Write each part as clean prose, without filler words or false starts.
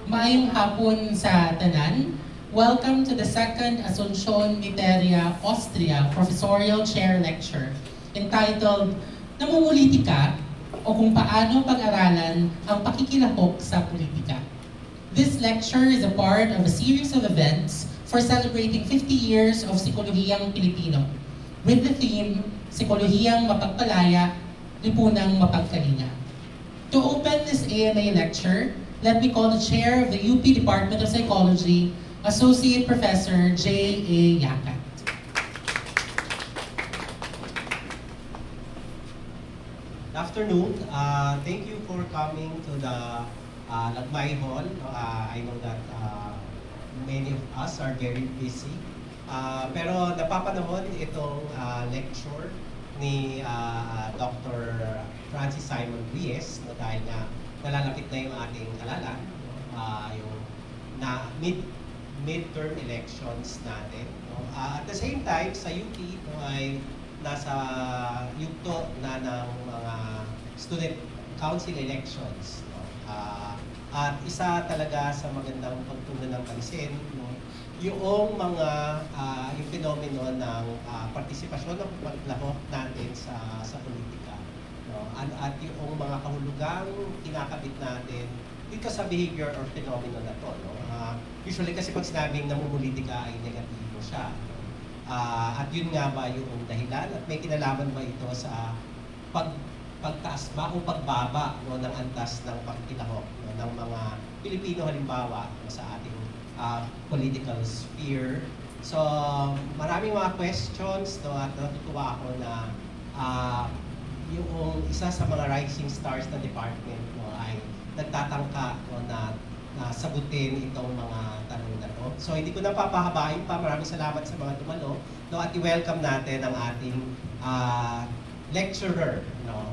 Maayong hapon sa tanan. Welcome to the second Asuncion Miteria, Austria Professorial Chair Lecture entitled Namumuliti ka o kung paano pag-aralan ang pakikilahok sa politika. This lecture is a part of a series of events for celebrating 50 years of Psikolohiyang Pilipino with the theme Psikolohiyang Mapagpalaya, Lipunang Mapagkalinga. To open this AMA lecture, let me call the chair of the UP Department of Psychology, Associate Professor J.A. Yakat. Good afternoon. Thank you for coming to the Lagmay Hall. I know that many of us are very busy. Pero napapanahon itong lecture ni Dr. Francis Simon Reyes, no, dahil nga nalalapit na yung ating halalan, yung midterm elections natin. No? At the same time, sa UP, no, ay nasa yugto na ng mga student council elections. No? At isa talaga sa magandang pagtunan ng pansin, no? Yung mga yung fenomeno ng partisipasyon ng paglahok natin sa politika, no? At yung mga kahulugang kinakabit natin dito sa behavior or phenomenon na to, no? Usually kasi pag sinabing namumulitika ay negatibo siya, no? At yun nga ba yung dahilan at may kinalaman ba ito sa pagtaas ba o pagbaba, no, ng antas ng pakikilahok, no, ng mga Pilipino halimbawa, no, sa ating political sphere. So, maraming mga questions, no, at natutuwa ako na yung isa sa mga rising stars na department, no, ay nagtatangka, no, na sagutin itong mga tanong na to. So, hindi ko na papahabain pa. Maraming salamat sa mga dumalo, no, at i-welcome natin ang ating lecturer, no,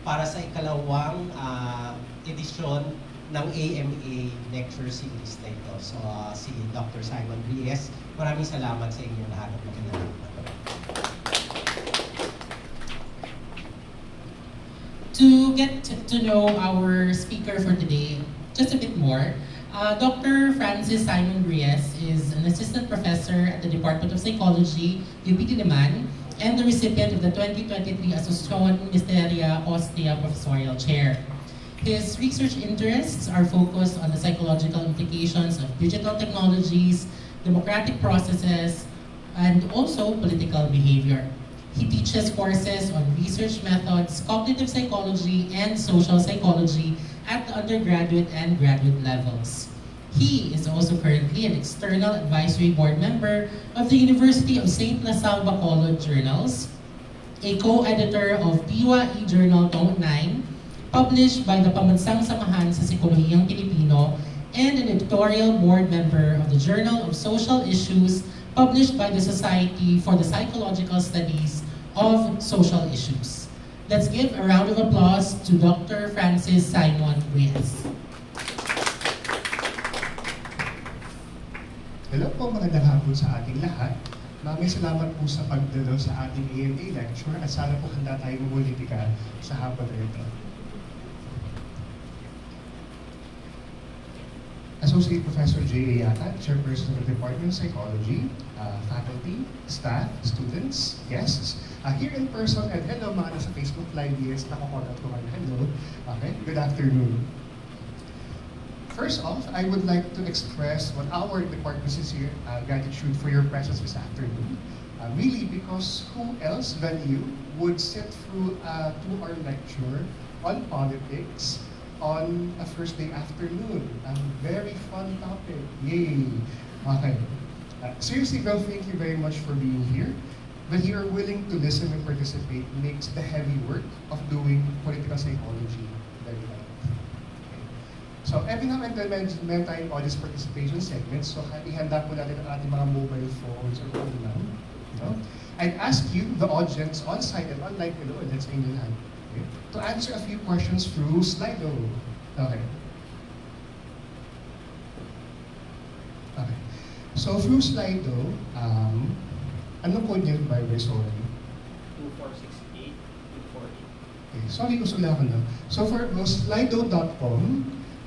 para sa ikalawang edisyon ng AMA lecture series na ito. So, si Dr. Simon Reyes, maraming salamat sa inyong lahat at magandang hapon. To get to know our speaker for today just a bit more, Dr. Francis Simon Reyes is an assistant professor at the Department of Psychology, UP Diliman, and the recipient of the 2023 Asuncion Miteria, Austria Professorial Chair. His research interests are focused on the psychological implications of digital technologies, democratic processes, and also political behavior. He teaches courses on research methods, cognitive psychology, and social psychology at the undergraduate and graduate levels. He is also currently an external advisory board member of the University of St. La Salle Bacolod Journals, a co-editor of Diwa e-Journal Tome 9, published by the Pambansang Samahan sa Psikolohiyang Pilipino, and an editorial board member of the Journal of Social Issues, published by the Society for the Psychological Studies of Social Issues. Let's give a round of applause to Dr. Francis Simon Reyes. Hello po, magandang hapon sa ating lahat. Maraming salamat po sa pagdalo sa ating AMA lecture at sana po handa tayo mumulitika sa hapon na ito. Associate Professor J.A. Yakat, Chairperson of the Department of Psychology, faculty, staff, students, guests, here in person, and hello mga nasa Facebook Live, yes, nakakontact ko kayo. Hello. Okay, good afternoon. First off, I would like to express what our department's sincere gratitude for your presence this afternoon. Really, because who else than you would sit through to our lecture on politics on a Thursday afternoon. A very fun topic. Yay! Okay. Seriously, well, thank you very much for being here. That you are willing to listen and participate makes the heavy work of doing political psychology very light. Okay. So, every now and then, meron tayong audience participation segments. So, ihanda po natin ang ating mga mobile phones or kung lang. I'd ask you, the audience on-site and online below, and that's in your hand, okay, to answer a few questions through Slido. Okay. Okay. So through Slido, ano po niyo by the way, sorry? 2468-248. Okay, sorry, usulan ko na. So for Slido.com,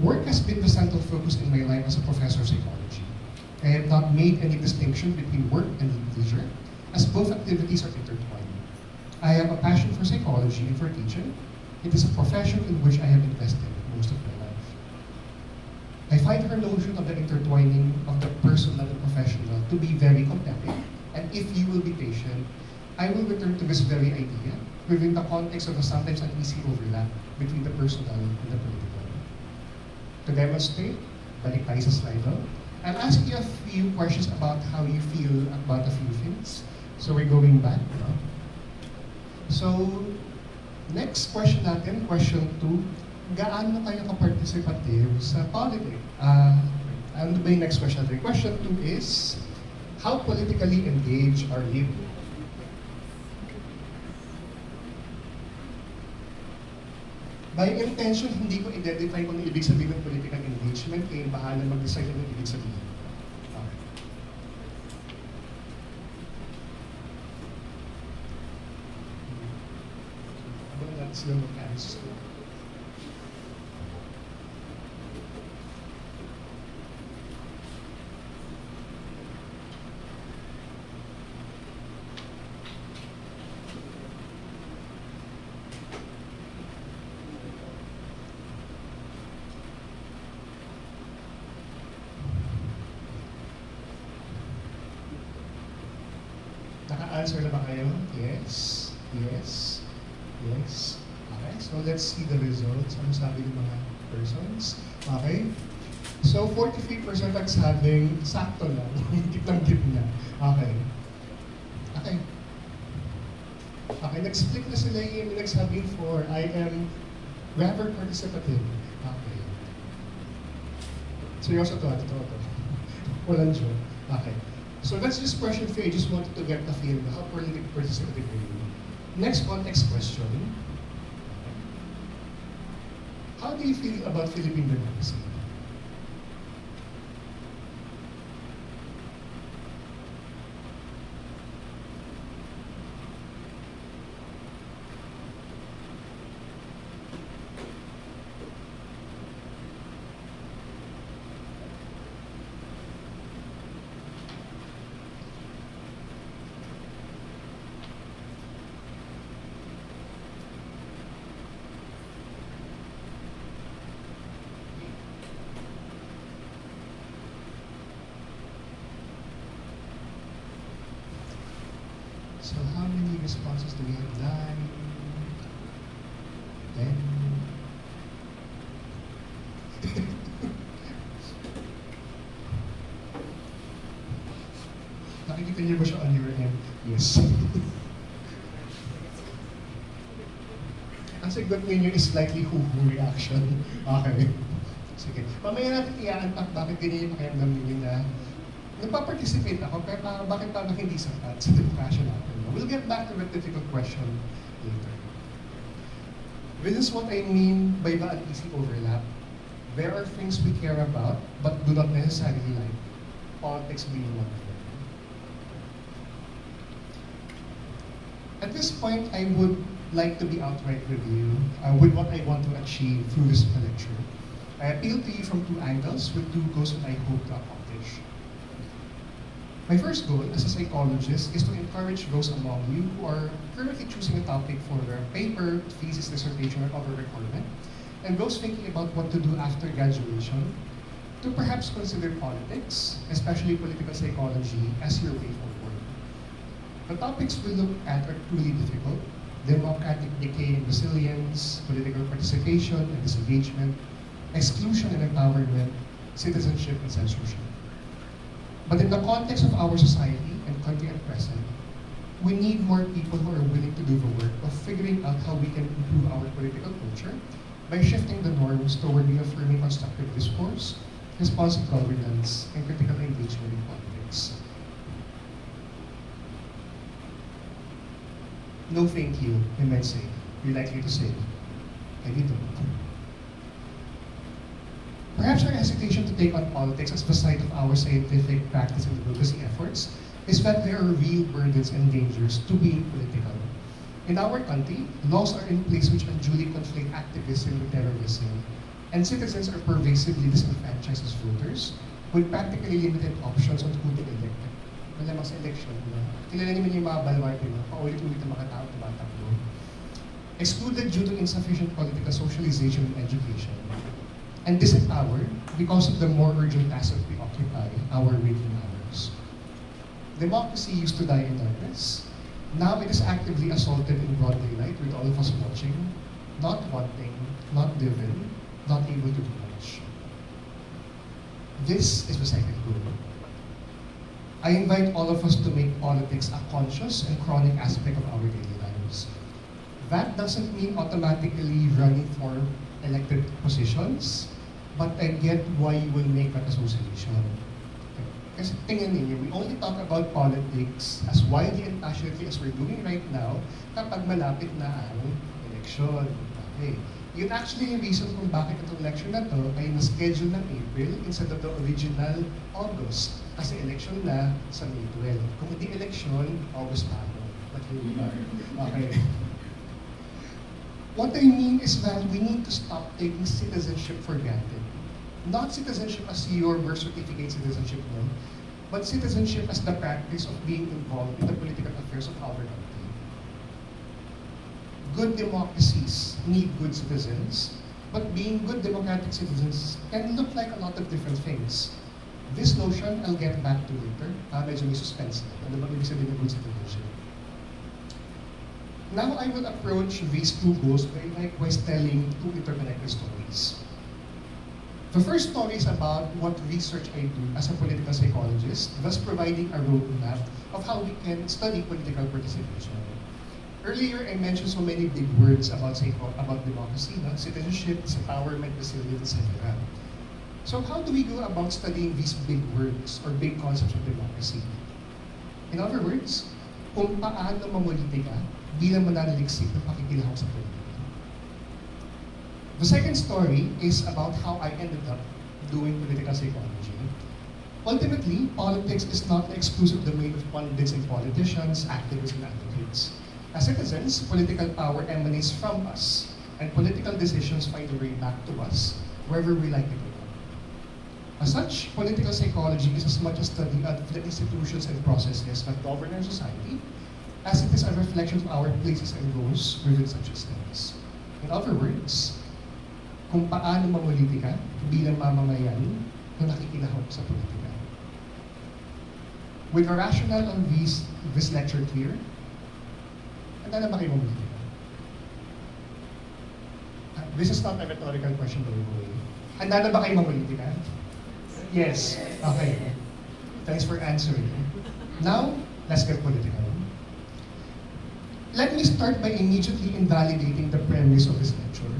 Work has been the central focus in my life as a professor of psychology. I have not made any distinction between work and leisure, as both activities are intertwined. I have a passion for psychology and for teaching. It is a profession in which I have invested most of my life. I find her notion of the intertwining of the personal and the professional to be very compelling, and if you will be patient, I will return to this very idea within the context of a sometimes uneasy overlap between the personal and the political. To demonstrate, balik tayo sa slide, no? I'll ask you a few questions about how you feel about a few things. So we're going back, no? So, next question natin, question 2. Gaano kayo ka-participative sa politics? Ano ba yung next question natin? Question 2 is, how politically engaged are you? By intention, hindi ko identify kung ano ibig sabihin ng political engagement, kaya bahala mag-decide kung ano ibig sabihin. Okay. Habang natin sila mag-answer. Naka-answer na ba kayo? Yes, yes, yes. Okay, so let's see the results. Ano sabi ng mga persons? Okay. So 43% ang sabing sakto lang. Gitnang-gitna. Okay. Okay. Okay, nag-split na sila yung nagsabing for I am rather participative. Okay. Seryoso to, totoo to. Walang joke. Okay. So that's just question 3. I just wanted to get the feel of how politically participative are you. Next context question. How do you feel about Philippine democracy? So how many responses do we have? 9, 10. Nakikita niyo ba siya on your end? Yes. Ang sagot ninyo is likely hoo-hoo reaction. Okay. Sige. Mamaya natin i-unpack bakit ganyan yung pakiramdam ninyo na nagpa-participate ako, pero bakit parang hindi sapat sa demokrasya natin? We'll get back to that difficult question later. This is what I mean by the uneasy overlap. There are things we care about, but do not necessarily like. Politics being one of them. At this point, I would like to be outright with you with what I want to achieve through this lecture. I appeal to you from 2 angles with 2 goals that I hope to accomplish. My first goal as a psychologist is to encourage those among you who are currently choosing a topic for their paper, thesis, dissertation, or other requirement, and those thinking about what to do after graduation, to perhaps consider politics, especially political psychology, as your way forward. The topics we look at are truly difficult: democratic decay and resilience, political participation and disengagement, exclusion and empowerment, citizenship and censorship. But in the context of our society and country at present, we need more people who are willing to do the work of figuring out how we can improve our political culture by shifting the norms toward reaffirming constructive discourse, responsive governance, and critical engagement in politics. No thank you, I might say. You're likely to say, I need to. Perhaps our hesitation to take on politics as the site of our scientific practice and advocacy efforts is that there are real burdens and dangers to being political. In our country, laws are in place which unduly conflict activism with terrorism, And citizens are pervasively disenfranchised as voters with practically limited options on who to elect. Malamang sa election, kilala naman yung mga baluarte, paulit-ulit ang mga tao tumatakbo. Excluded due to insufficient political socialization and education, and disempowered because of the more urgent tasks that preoccupy our waking hours. Democracy used to die in darkness. Now it is actively assaulted in broad daylight with all of us watching, not wanting, not living, not able to do much. This is the second goal. I invite all of us to make politics a conscious and chronic aspect of our daily lives. That doesn't mean automatically running for elected positions, but I get why you will make that association. Kasi tingnan ninyo, we only talk about politics as widely and passionately as we're doing right now kapag malapit na ang election. Okay. Yun actually yung reason kung bakit itong election na to ay na-schedule ng April instead of the original August. Kasi election na sa May 12. Kung hindi election, August pa ako. But here we are. Okay. What I mean is that we need to stop taking citizenship for granted. Not citizenship as your birth certificate citizenship, no? But citizenship as the practice of being involved in the political affairs of our country. Good democracies need good citizens, but being good democratic citizens can look like a lot of different things. This notion I'll get back to later. Medyo may suspense. Ano ba ibig sabihin ng good citizenship? Now I will approach these two goals by likewise telling two interconnected stories. The first story is about what research I do as a political psychologist, thus providing a roadmap of how we can study political participation. Earlier, I mentioned so many big words about democracy, no? Citizenship, empowerment, resilience, etc. So how do we go about studying these big words or big concepts of democracy? In other words, kung paano mamuliti ka bilang mananaliksik ng pakikilahok sa politika. The second story is about how I ended up doing political psychology. Ultimately, politics is not the exclusive domain of pundits and politicians, activists and advocates. As citizens, political power emanates from us, and political decisions find their way back to us, wherever we like it or not. As such, political psychology is as much a study of the institutions and processes that govern our society, as it is a reflection of our places and roles within such systems. In other words, kung paano mamuliti ka bilang mamamayan na nakikilahok sa politika. With the rationale on this lecture clear, handa na ba kayo mamuliti ka? This is not a rhetorical question, by the way. Handa na ba kayo mamuliti ka? Yes. Okay. Thanks for answering. Now, let's get political. Let me start by immediately invalidating the premise of this lecture.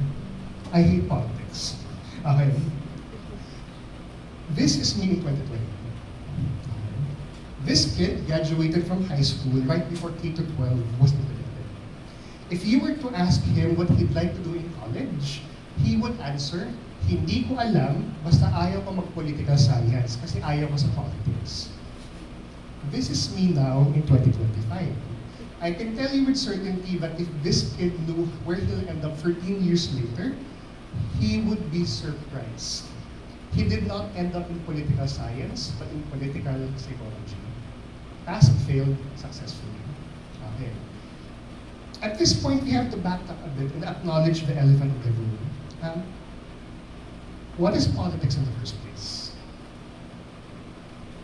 I hate politics. Okay. This is me in 2020. This kid graduated from high school right before K-12 was implemented. If you were to ask him what he'd like to do in college, he would answer, hindi ko alam, basta ayaw ko mag-political science kasi ayaw ko sa politics. This is me now in 2025. I can tell you with certainty that if this kid knew where he'll end up 13 years later, he would be surprised. He did not end up in political science, but in political psychology. Passed and failed successfully. Okay. At this point, we have to back up a bit and acknowledge the elephant in the room. What is politics in the first place?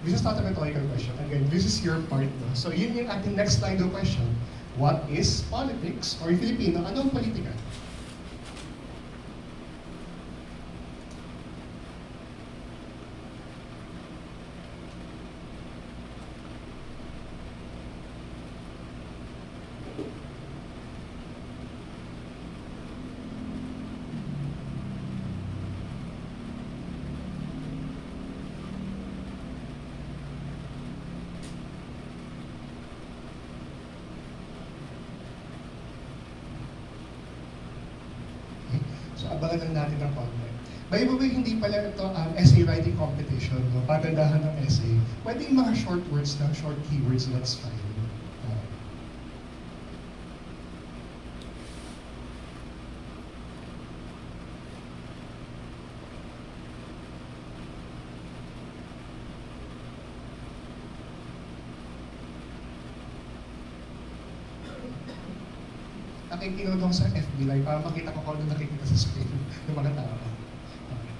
This is not a rhetorical question. Again, this is your part. No? So yun yung ating next slide of question. What is politics? Or in Filipino, anong politika? So abangan lang natin ang content. By the way, hindi pala ito essay writing competition, no? Pagandahan ng essay. Pwedeng mga short words lang, short keywords, that's fine. pakikinood ako sa FB Live para makita ko kung ano nakikita sa screen ng mga tao. Okay.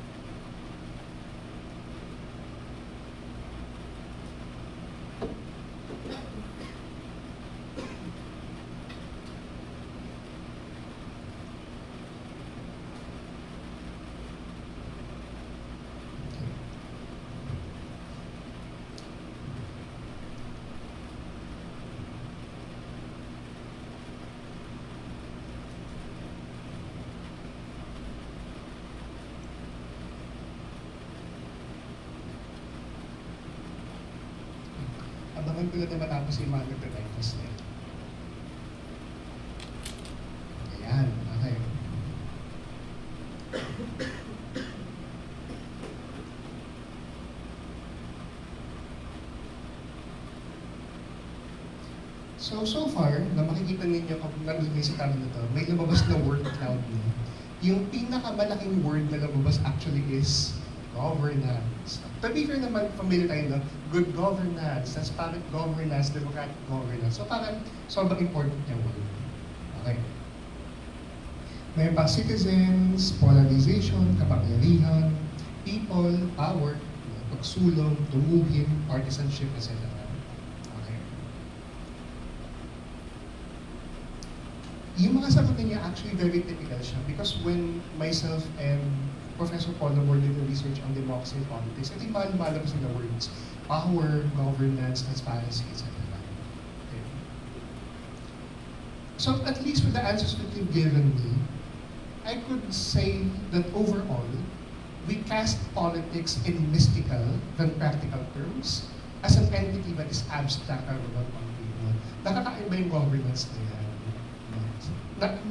Abangan ko lang na matapos yung mga nagpe-breakfast na yun. Ayan, okay. So far, na makikita ninyo kung nalagay sa tablet na to, may lumabas na word cloud na. Yung pinakamalaking word na lumabas actually is governance. To be fair naman, familiar tayo na good governance, transparent governance, democratic governance. So parang sobrang important yung word. Okay. May pa citizens, polarization, kapangyarihan, people, power, pagsulong, tumuhin, partisanship, etc. Okay. Yung mga sagot niya actually very typical siya because when myself and Professor Paul Labor did the research on democracy and politics, I think mahal-mahal kasi the words power, governance, transparency, etc. Okay. So at least with the answers that you've given me, I could say that overall, we cast politics in mystical than practical terms as an entity that is abstract or not on people. Nakakaiba yung governance na yan.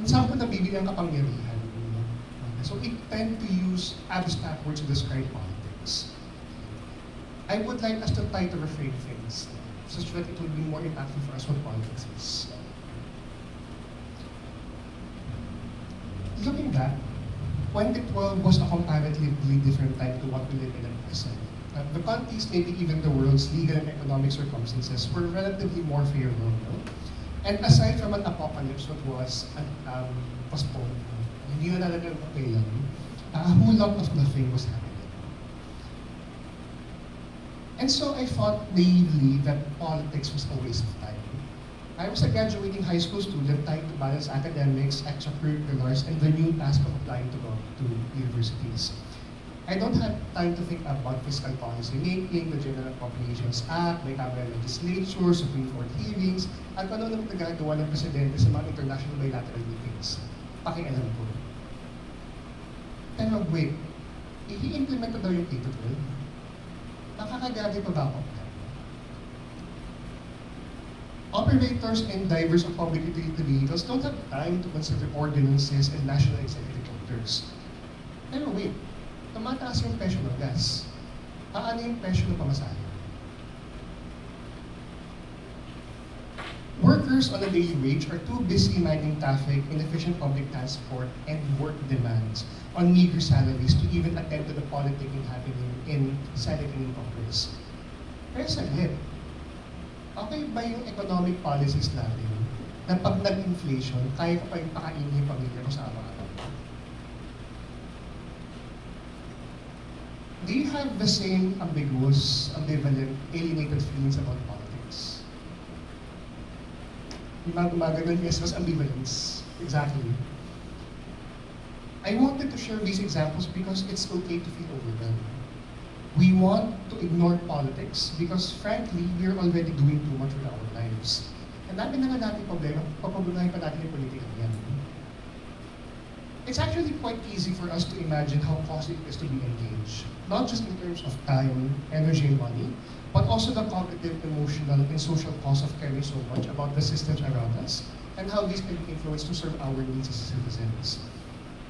Saan po nabibili ang kapangyarihan? So it tend to use abstract words to describe politics. I would like us to try to reframe things such that it will be more impactful for us what politics is. Looking back, 2012 was a comparatively different time to what we live in at present. The country's, maybe even the world's legal and economic circumstances were relatively more favorable. And aside from an apocalypse that was postponed, hindi na talaga kailan, a whole lot of nothing was happening. And so I thought naively that politics was a waste of time. I was a graduating high school student trying to balance academics, extracurriculars, and the new task of applying to go to universities. I don't have time to think about fiscal policy making, the General Appropriations Act, may Camera Legislature, Supreme Court hearings, at ano naman nagagawa ng Presidente sa mga international bilateral meetings. Pakialam ko. Pero wait, i-implement ko daw yung 8 to 12? Nakakagagi pa ba ako? Operators and drivers of public utility vehicles don't have time to consider ordinances and national executive orders. Pero wait, tumataas yung presyo ng gas. Paano yung presyo ng pamasahe? Workers on a daily wage are too busy managing traffic, inefficient public transport, and work demands on meager salaries to even attend to the politicking happening in Senate and in Congress. Pero saglit, okay ba yung economic policies natin na pag nag-inflation, kaya ko pa yung pakainin yung pamilya ko sa araw-araw? Do you have the same ambiguous, ambivalent, alienated feelings about politics? Yung mga gumagano, yes, was ambivalence. Exactly. I wanted to share these examples because it's okay to feel overwhelmed. We want to ignore politics because frankly, we're already doing too much with our lives. And dami na nga natin problema, papabunahin pa natin yung politika yan. It's actually quite easy for us to imagine how costly it is to be engaged. Not just in terms of time, energy, and money, but also the cognitive, emotional, and social cost of caring so much about the systems around us and how these can be influenced to serve our needs as citizens.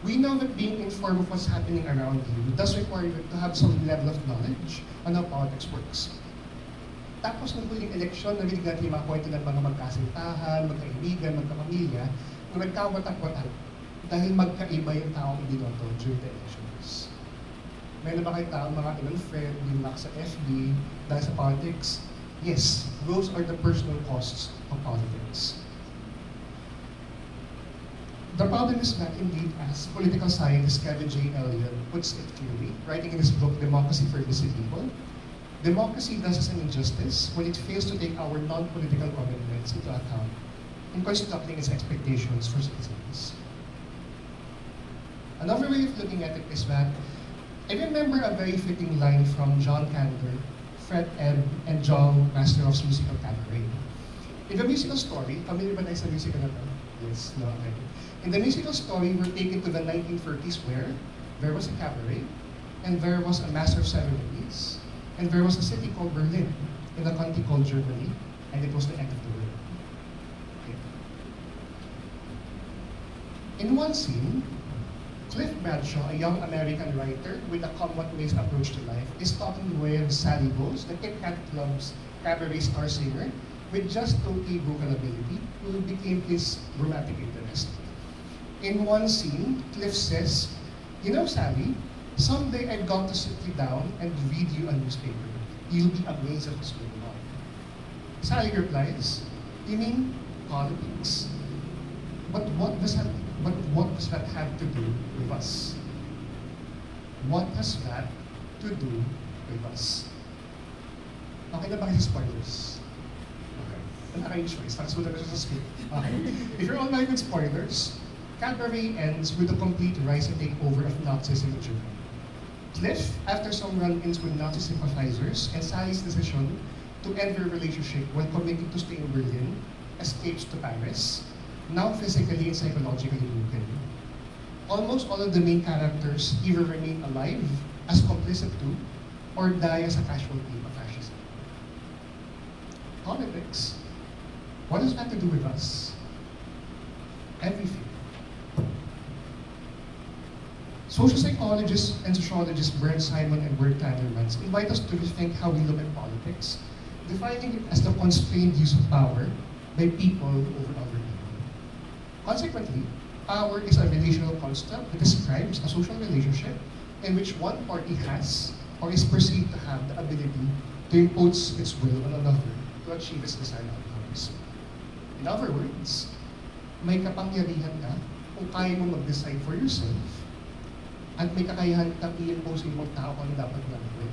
We know that being informed of what's happening around you does require you to have some level of knowledge on how politics works. Tapos nung huling eleksyon, narinig natin yung mga kwento ng mga magkasintahan, magkaibigan, magkapamilya, na nagkawatak-watak dahil magkaiba yung taong ibinoto during the elections. Meron ba kayong taong mga ilang friend, binlock sa FB, dahil sa politics? Yes, those are the personal costs of politics. The problem is that indeed, as political scientist Kevin J. Elliott puts it clearly, writing in his book, Democracy for Busy People, democracy does us an injustice when it fails to take our non-political commitments into account in constructing its expectations for citizens. Another way of looking at it is that I remember a very fitting line from John Kander, Fred Ebb, and John Masteroff's musical Cabaret. In the musical story, familiar ba tayo sa musical na to? Yes, no, okay. In the musical story, we're taken to the 1930s where there was a cabaret, and there was a master of ceremonies, and there was a city called Berlin, in a country called Germany, and it was the end of the world. Okay. In one scene, Cliff Bradshaw, a young American writer with a commonplace approach to life, is talking with Sally Bowles, the Kit Kat Club's cabaret star singer, with just okay vocal ability, who became his romantic interest. In one scene, Cliff says, "You know, Sally, someday I've got to sit you down and read you a newspaper. You'll be amazed at what's going on." Sally replies, "You mean politics? But what does that have to do with us? What has that to do with us?" Okay na ba kayo sa spoilers? Okay. Wala kayong choice. Nakasulat na siya sa script. Okay. If you're online with spoilers, Cabaret ends with the complete rise and takeover of Nazism in Germany. Cliff, after some run-ins with Nazi sympathizers and Sally's decision to end their relationship while committing to stay in Berlin, escapes to Paris, now physically and psychologically broken. Almost all of the main characters either remain alive as complicit to or die as a casualty of fascism. Politics. What does that to do with us? Everything. Social psychologists and sociologists Bert Simon and Bert Tannermans invite us to rethink how we look at politics, defining it as the constrained use of power by people over other people. Consequently, power is a relational construct that describes a social relationship in which one party has or is perceived to have the ability to impose its will on another to achieve its desired outcomes. In other words, may kapangyarihan ka kung kaya mo mag-decide for yourself at may kakayahan kang i-impose yung mga tao kung ano dapat gagawin.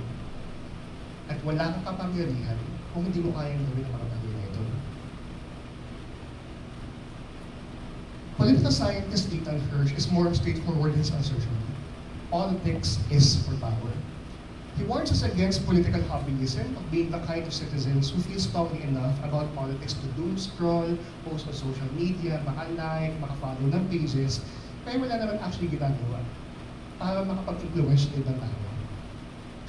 At wala kang kapangyarihan kung hindi mo kayang gawin ang mga bagay na ito. Political scientist Ethan Hirsch is more straightforward in his assertion. Politics is for power. He warns us against political hobbyism of being the kind of citizens who feel strongly enough about politics to doom scroll, post on social media, maka-like, maka-follow ng pages, kaya wala naman actually ginagawa para makapag-influence ng ibang tao.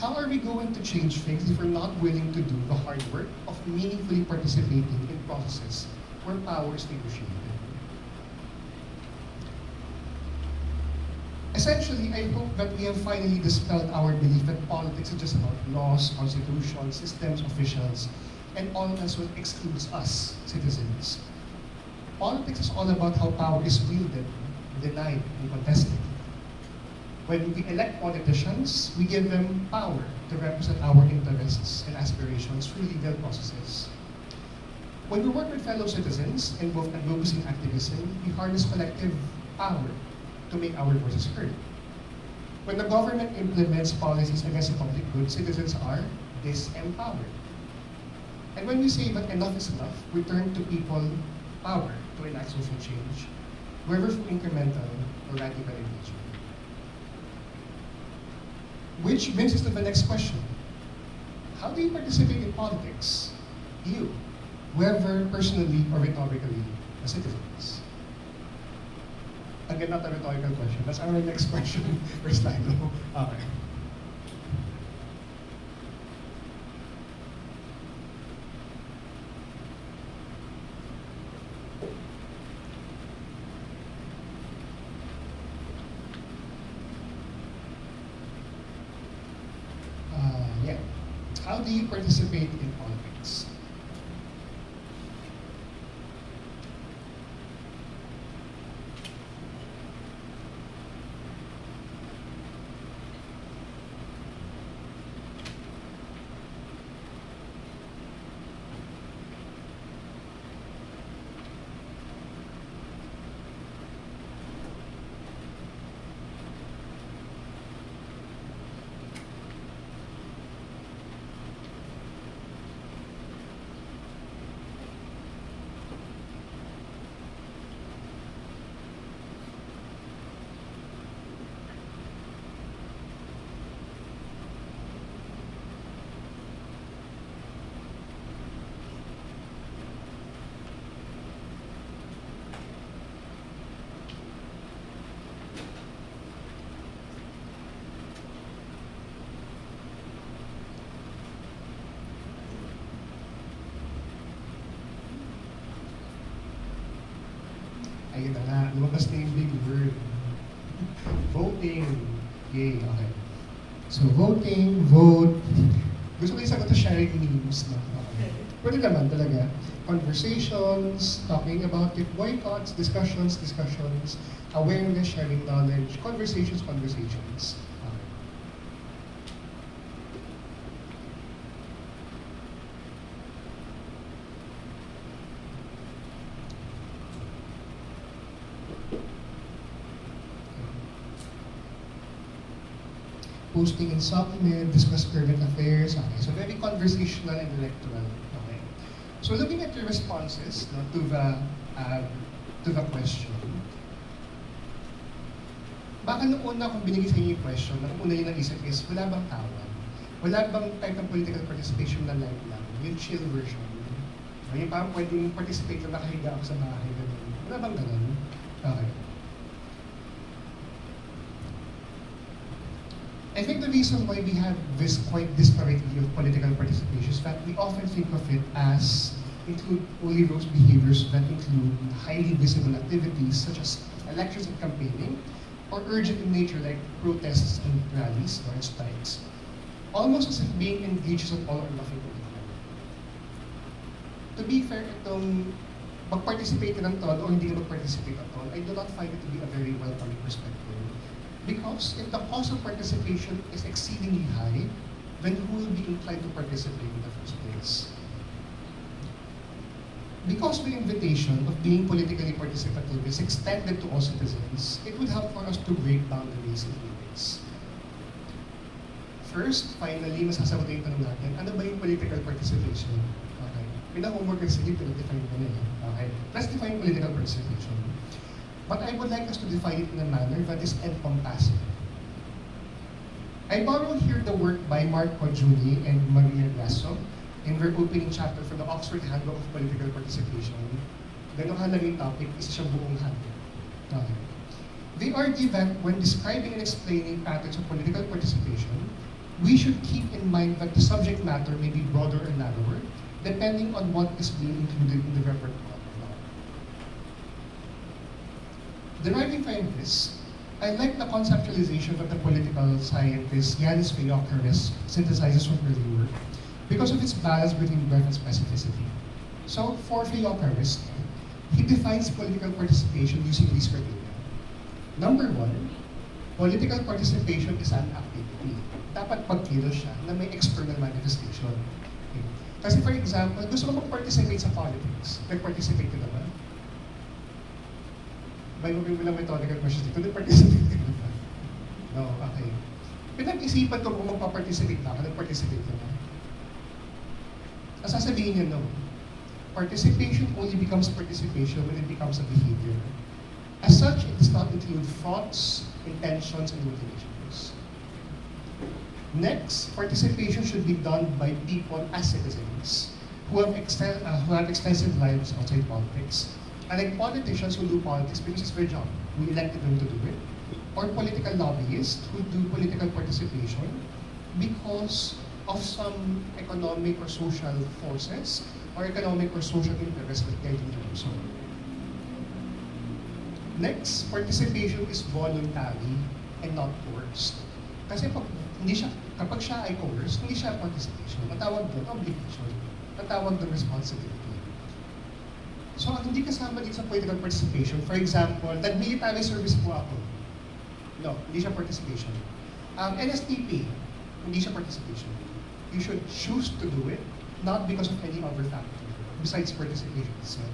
How are we going to change things if we're not willing to do the hard work of meaningfully participating in processes where power is negotiated? Essentially, I hope that we have finally dispelled our belief that politics is just about laws, constitutions, systems, officials, and all else what excludes us, citizens. Politics is all about how power is wielded, denied, and contested. When we elect politicians, we give them power to represent our interests and aspirations through legal processes. When we work with fellow citizens in both advocacy and activism, we harness collective power to make our voices heard. When the government implements policies against the public good, citizens are disempowered. And when we say that enough is enough, we turn to people power to enact social change, whether through incremental or radical engagement. Which brings us to the next question. How do you participate in politics? You, whether personally or rhetorically, as citizens. Again, not a rhetorical question. That's our next question for Slido. Okay. Yeah. How do you participate in politics? voting. Yay, okay. So, voting, vote. Gusto ko yung sagot na sharing memes, no? Okay. Pwede naman talaga. Conversations, talking about it, boycotts, discussions, awareness, sharing knowledge, conversations. Okay. Posting in Submed, discuss current affairs. Okay, so very conversational and electoral. Okay. So looking at your responses no, to the question, baka nung una kung binigay sa inyo yung question, ang una yung naisip is, wala bang tawan? Wala bang type ng political participation na light lang? Yung chill version. Yung parang pwedeng participate na nakahiga ako sa bahay. Ganun. Wala bang ganun? Okay. I think the reason why we have this quite disparate view of political participation is that we often think of it as include only those behaviors that include highly visible activities such as elections and campaigning, or urgent in nature like protests and rallies or strikes. Almost as if being engaged is an all or nothing political. To be fair, itong mag-participate ka ng todo o hindi ka mag-participate at all, I do not find it to be a very welcoming perspective. Because if the cost of participation is exceedingly high, then who will be inclined to participate in the first place? Because the invitation of being politically participative is extended to all citizens, it would help for us to break boundaries and limits. First, finally, masasagot yung tanong natin, ano ba yung political participation? Okay. Pina-homework kasi dito, define mo na eh. Okay. Let's define political participation. But I would like us to define it in a manner that is encompassing. I borrow here the work by Mark Cojuni and Maria Grasso in their opening chapter for the Oxford Handbook of Political Participation. Ganun halaga yung topic, isa siyang buong handbook. Okay. They argue that when describing and explaining patterns of political participation, we should keep in mind that the subject matter may be broader or narrower, depending on what is being included in the repertoire. Deriving from this, I like the conceptualization that the political scientist Yanis Varoufakis synthesizes from early work because of its balance between breadth and specificity. So, for Varoufakis, he defines political participation using these criteria. Number one, political participation is an activity. Dapat pagkilos siya na may external manifestation. Okay. Kasi for example, gusto mo mag-participate sa politics. Nag-participate ka naman. By moving mo lang methodical questions dito, nag-participate ka naman. No, okay. Pinag-isipan ko kung magpa-participate na ako, nag-participate ka naman. Ang sasabihin niya, no. Participation only becomes participation when it becomes a behavior. As such, it does not include thoughts, intentions, and motivations. Next, participation should be done by people as citizens who have extensive lives outside politics. Unlike politicians who do politics because it's their job, we elected them to do it, or political lobbyists who do political participation because of some economic or social forces or economic or social interests that guide them to do so. Next, participation is voluntary and not coerced. Kasi kapag siya ay coerced, hindi siya participation. Natawag doon obligation. Natawag doon responsibility. So, ang hindi kasama dito sa political participation, for example, nag-military service po ako. No, hindi siya participation. NSTP, hindi siya participation. You should choose to do it, not because of any other factor, besides participation itself.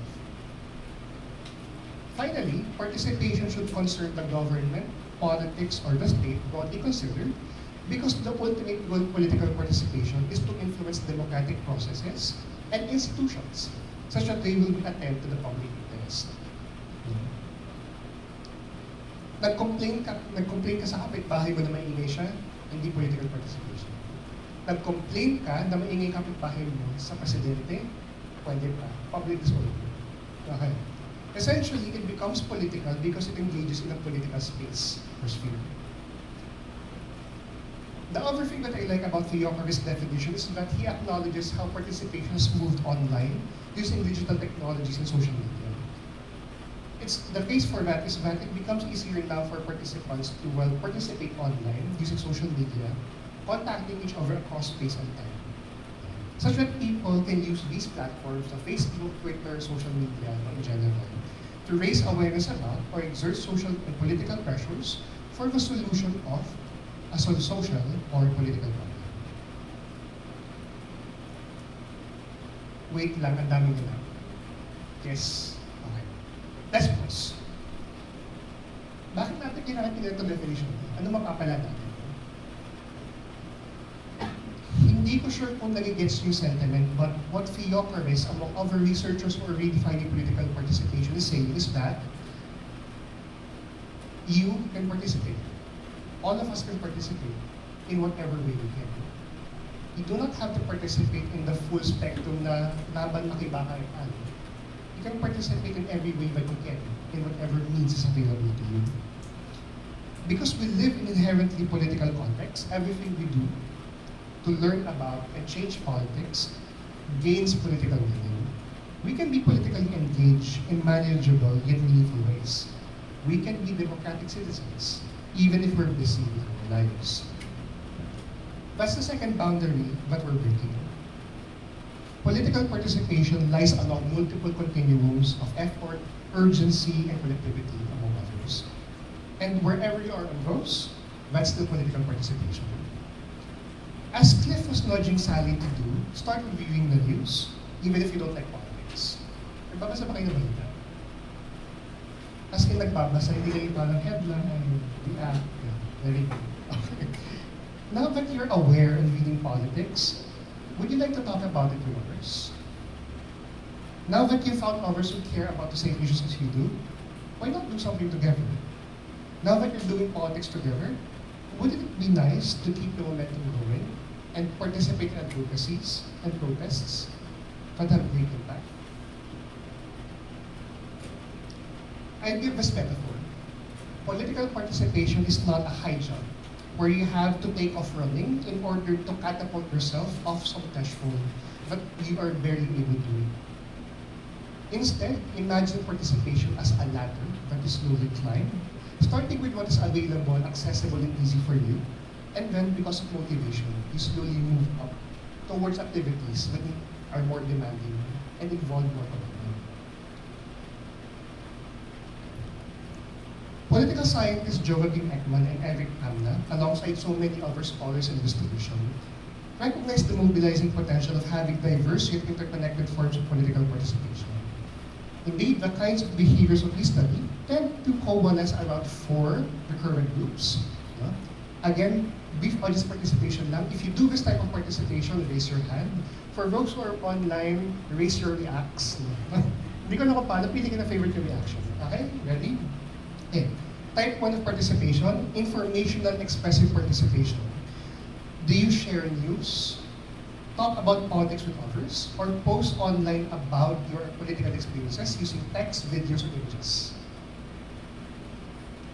Finally, participation should concern the government, politics, or the state, broadly considered, because the ultimate goal of political participation is to influence democratic processes and institutions, such that they will attend to the public interest. Nag-complain ka sa kapitbahay mo na maingay siya, hindi political participation. Nag-complain ka na maingay kapitbahay mo sa presidente, pwede pa. Public disorder. Okay. Essentially, it becomes political because it engages in a political space or sphere. The other thing that I like about Varoufakis' definition is that he acknowledges how participation has moved online using digital technologies and social media. it's the case for that is that it becomes easier now for participants to participate online using social media, contacting each other across space and time. Such that people can use these platforms, the Facebook, Twitter, social media in general, to raise awareness about or exert social and political pressures for the solution of a social or political problem. Wait lang, ang dami nila. Yes. Okay. Let's pause. Bakit natin kailangan itong definition? Ano mapapala natin? Hindi ko sure kung nagigets yung sentiment, but what Theocaris, among other researchers who are redefining political participation, is saying is that you can participate. All of us can participate in whatever way we can. You do not have to participate in the full spectrum na laban makibaka-ano. You can participate in every way that you can, in whatever means is available to you. Because we live in inherently political context, everything we do to learn about and change politics gains political meaning. We can be politically engaged in manageable yet meaningful ways. We can be democratic citizens, even if we're busy with our lives. That's the second boundary that we're breaking. Political participation lies along multiple continuums of effort, urgency, and collectivity, among others. And wherever you are on those, that's still political participation. As Cliff was nudging Sally to do, start reviewing the news, even if you don't like politics. Nagbabasa ba kayo ng balita? As in nagbabasa, hindi kayo parang headline, react, very good. Okay. Now that you're aware and reading politics, would you like to talk about it with others? Now that you found others who care about the same issues as you do, why not do something together? Now that you're doing politics together, wouldn't it be nice to keep the momentum going and participate in advocacies and protests that have great impact? I give this metaphor. Political participation is not a high jump where you have to take off running in order to catapult yourself off some threshold that you are barely able to reach. Instead, imagine participation as a ladder that is slowly climbed, starting with what is available, accessible, and easy for you, and then because of motivation, you slowly move up towards activities that are more demanding and involve more commitment. Political scientists Joachim Ekman and Eric Kamna, alongside so many other scholars in this division, recognize the mobilizing potential of having diverse yet interconnected forms of political participation. Indeed, the kinds of behaviors that we study tend to coalesce around four recurrent groups. Again, brief audience participation lang. If you do this type of participation, raise your hand. For those who are online, raise your reacts. Hindi ko na kung paano, pili ka na favorite yung reaction. Okay? Ready? Okay. Type 1 of participation, informational expressive participation. Do you share news, talk about politics with others, or post online about your political experiences using text, videos, or images?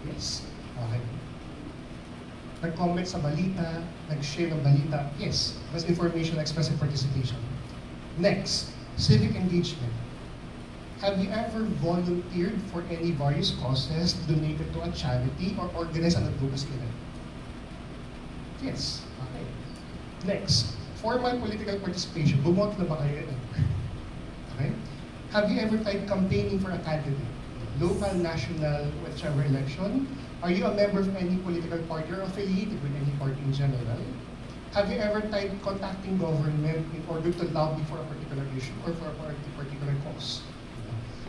Yes? Okay. Nag-comment sa balita, nag-share ng balita. Yes, that's informational expressive participation. Next, civic engagement. Have you ever volunteered for any various causes, donated to a charity, or organized an advocacy event? Yes. Okay. Next, formal political participation. Bumoto na ba kayo? Okay. Have you ever tried campaigning for a candidate? Local, national, whichever election? Are you a member of any political party or affiliated with any party in general? Have you ever tried contacting government in order to lobby for a particular issue or for a particular cause?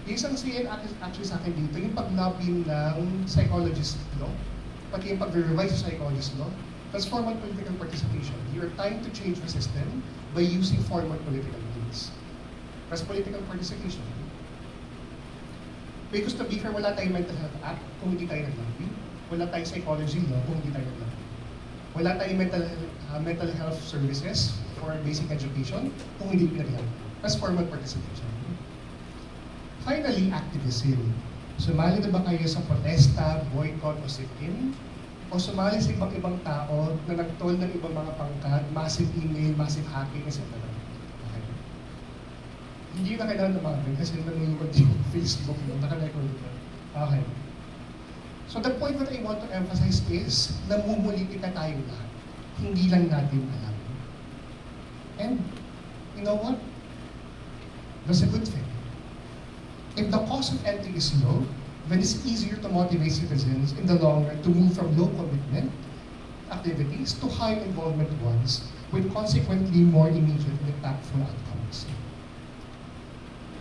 Yung isang CN actually sa akin dito, yung pag-lobby ng psychologist law, pati yung pag-revise sa psychologist law, that's formal political participation. You're trying to change the system by using formal political means. That's political participation. Because to be fair, wala tayong mental health act kung hindi tayo nag-lobby. Wala tayong psychology law kung hindi tayo nag-lobby. Wala tayong mental health services for basic education kung hindi pinag-lobby. That's formal participation. Finally, activism. Sumali na ba kayo sa protesta, boycott, o sit-in? O sumali sa ibang tao na nagtol ng ibang mga pangkat, massive email, massive hacking, etc. Okay. Hindi na kailangan ng mga kasi nanonood yung Facebook mo, naka-record ko. Okay. So the point that I want to emphasize is, namumulitika tayo lahat. Hindi lang natin alam. And, you know what? That's a good thing. If the cost of entry is low, then it's easier to motivate citizens in the long run to move from low commitment activities to high involvement ones with consequently more immediate and impactful outcomes.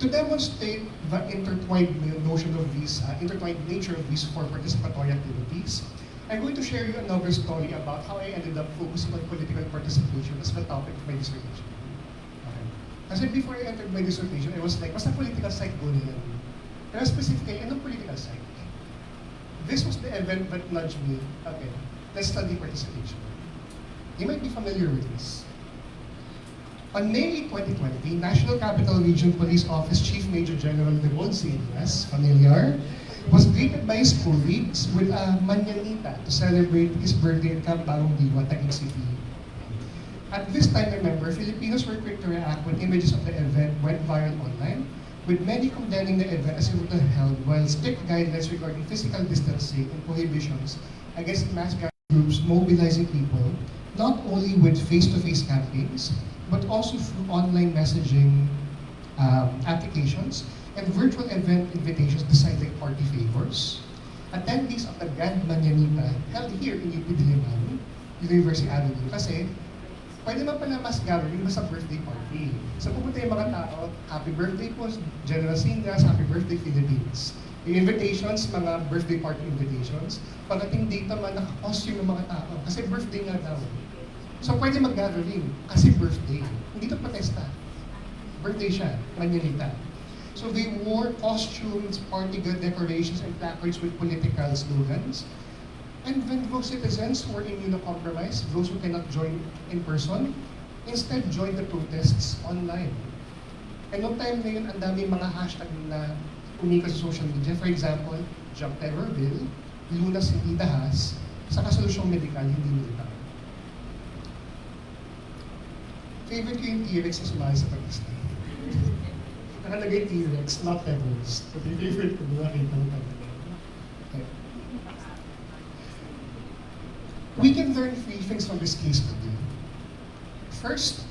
To demonstrate the intertwined notion of these, intertwined nature of these four participatory activities, I'm going to share you another story about how I ended up focusing on political participation as the topic of my dissertation. Okay. Kasi before I entered my dissertation, I was like, basta political psych go na yan. Pero specifically, anong political psych? This was the event that nudged me, okay, let's study participation. You might be familiar with this. On May 2020, National Capital Region Police Office Chief Major General Leon Silvas, familiar, was greeted by his colleagues with a manyanita to celebrate his birthday in Camp Bagong Diwa, Taguig City. At this time, remember, Filipinos were quick to react when images of the event went viral online, with many condemning the event as it was held, while strict guidelines regarding physical distancing and prohibitions against mass gathering groups mobilizing people, not only with face-to-face campaigns, but also through online messaging applications and virtual event invitations designed like party favors. Attendees of the Grand Manyanita held here in UP Diliman, University Avenue, kasi pwede naman pala mass gathering basta birthday party. So pupunta yung mga tao, happy birthday po, General Singas, happy birthday Philippines. Yung invitations, mga birthday party invitations, pagdating date naman, naka-costume ng mga tao, kasi birthday nga daw. So pwede mag-gathering kasi birthday. Hindi ito protesta. Birthday siya, manyanita. So they wore costumes, party decorations, and placards with political slogans. And when those citizens who were immunocompromised, those who cannot join in person, instead joined the protests online. And noong time na yun, ang daming mga hashtag na umika sa social media. For example, Jump Terror Bill, Lunas Hindi Dahas, sa kasolusyong medikal, hindi militar. Favorite ko yung T-Rex na sumali sa pag-isa. Nakalagay T-Rex, not Pebbles. So, favorite ko, nakita ko talaga. Okay. We can learn three things from this case study. First,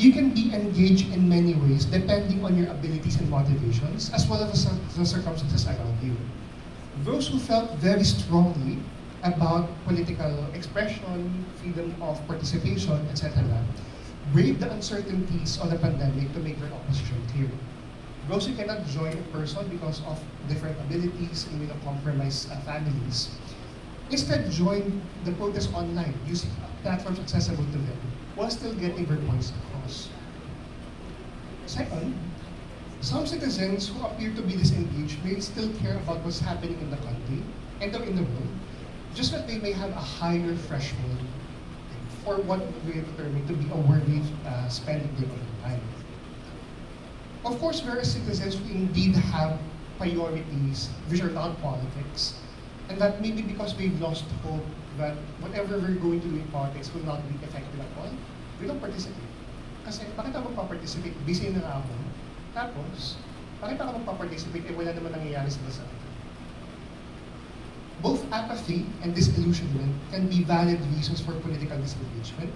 you can be engaged in many ways depending on your abilities and motivations, as well as the circumstances around you. Those who felt very strongly about political expression, freedom of participation, etc., brave the uncertainties of the pandemic to make their opposition clear. Those who cannot join in person because of different abilities, immunocompromised families, instead join the protest online using platforms accessible to them while still getting their points across. Second, some citizens who appear to be disengaged may still care about what's happening in the country and in the world, just that they may have a higher threshold for what we determine to be a worthy spending day of their time. Of course, there are citizens who indeed have priorities which are not politics, and that maybe because they've lost hope that whatever we're going to do in politics will not be effective at all, we don't participate. Kasi bakit ako magpa-participate? Busy na ako. Tapos, bakit ako magpa-participate? Eh wala naman nangyayari sa bansa. Both apathy and disillusionment can be valid reasons for political disengagement,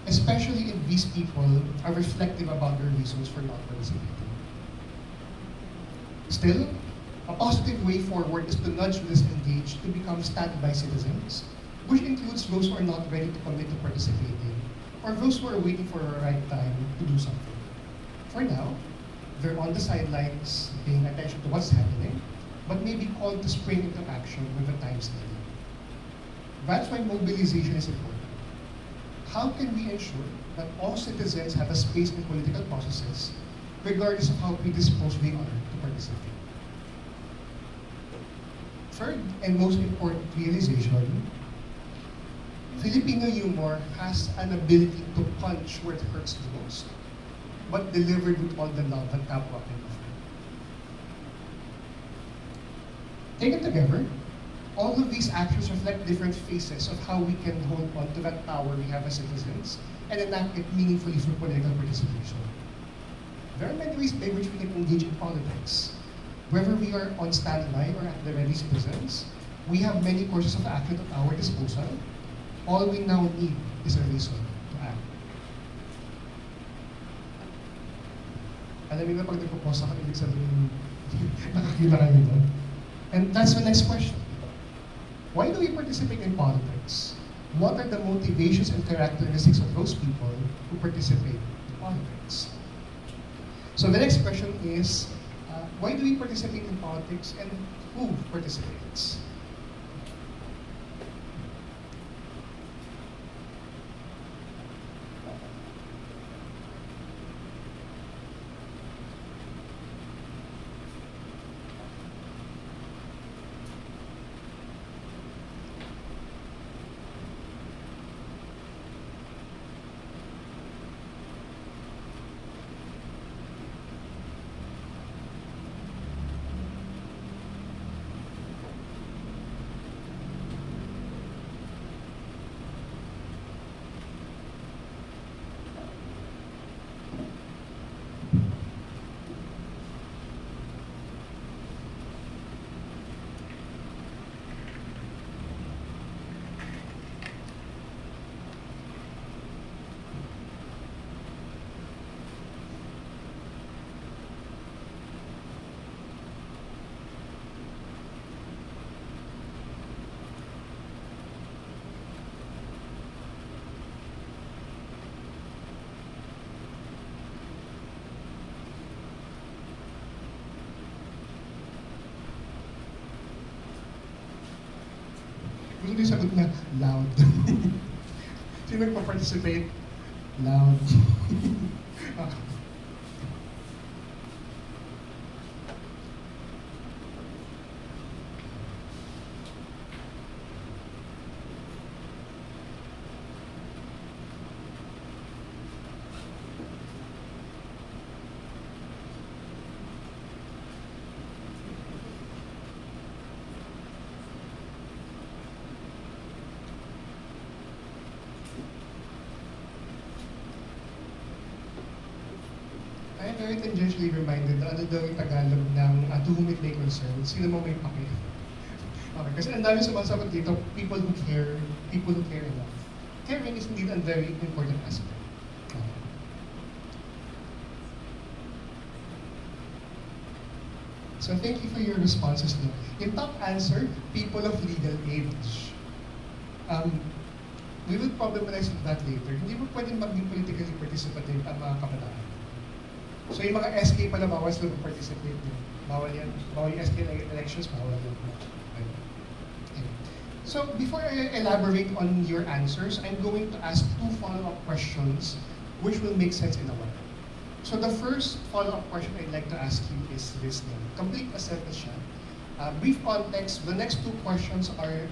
especially if these people are reflective about their reasons for not participating. Still, a positive way forward is to nudge the disengaged to become standby citizens, which includes those who are not ready to commit to participating, or those who are waiting for the right time to do something. For now, they're on the sidelines paying attention to what's happening, but may be called to spring into action when the time's needed. That's why mobilization is important. How can we ensure that all citizens have a space in political processes, regardless of how predisposed they are to participate? Third, and most important realization, Filipino humor has an ability to punch where it hurts the most, but delivered with all the love that kapwa can offer. Taken together, all of these actions reflect different phases of how we can hold on to that power we have as citizens and enact it meaningfully through political participation. There are many ways by which we can engage in politics. whether we are on standby or at the ready citizens, we have many courses of action at our disposal. All we now need is a reason to act. Alam niyo na pag nagpo-post ako, ibig sabihin, nakakita kayo doon. And that's the next question. Why do we participate in politics? What are the motivations and characteristics of those people who participate in politics? So the next question is, why do we participate in politics and who participates? Gusto ko yung sagot niya, loud. Sino nagpa-participate? Loud. Ah. I am very tangentially reminded na ano daw yung Tagalog ng to whom it may concern, sino mo may pake. Okay, kasi ang dami sumasagot dito, people who care enough. Caring is indeed a very important aspect. Okay. So thank you for your responses. No? Yung top answer, people of legal age. We will problematize that later. Hindi mo pwedeng maging politically participative ang mga kabataan. So yung mga SK pala bawal sila mag-participate. Bawal yan. Bawal yung SK elections, bawal yan. Okay. So before I elaborate on your answers, I'm going to ask two follow-up questions which will make sense in a while. So the first follow-up question I'd like to ask you is this then. Complete a sentence siya. Brief context, the next two questions are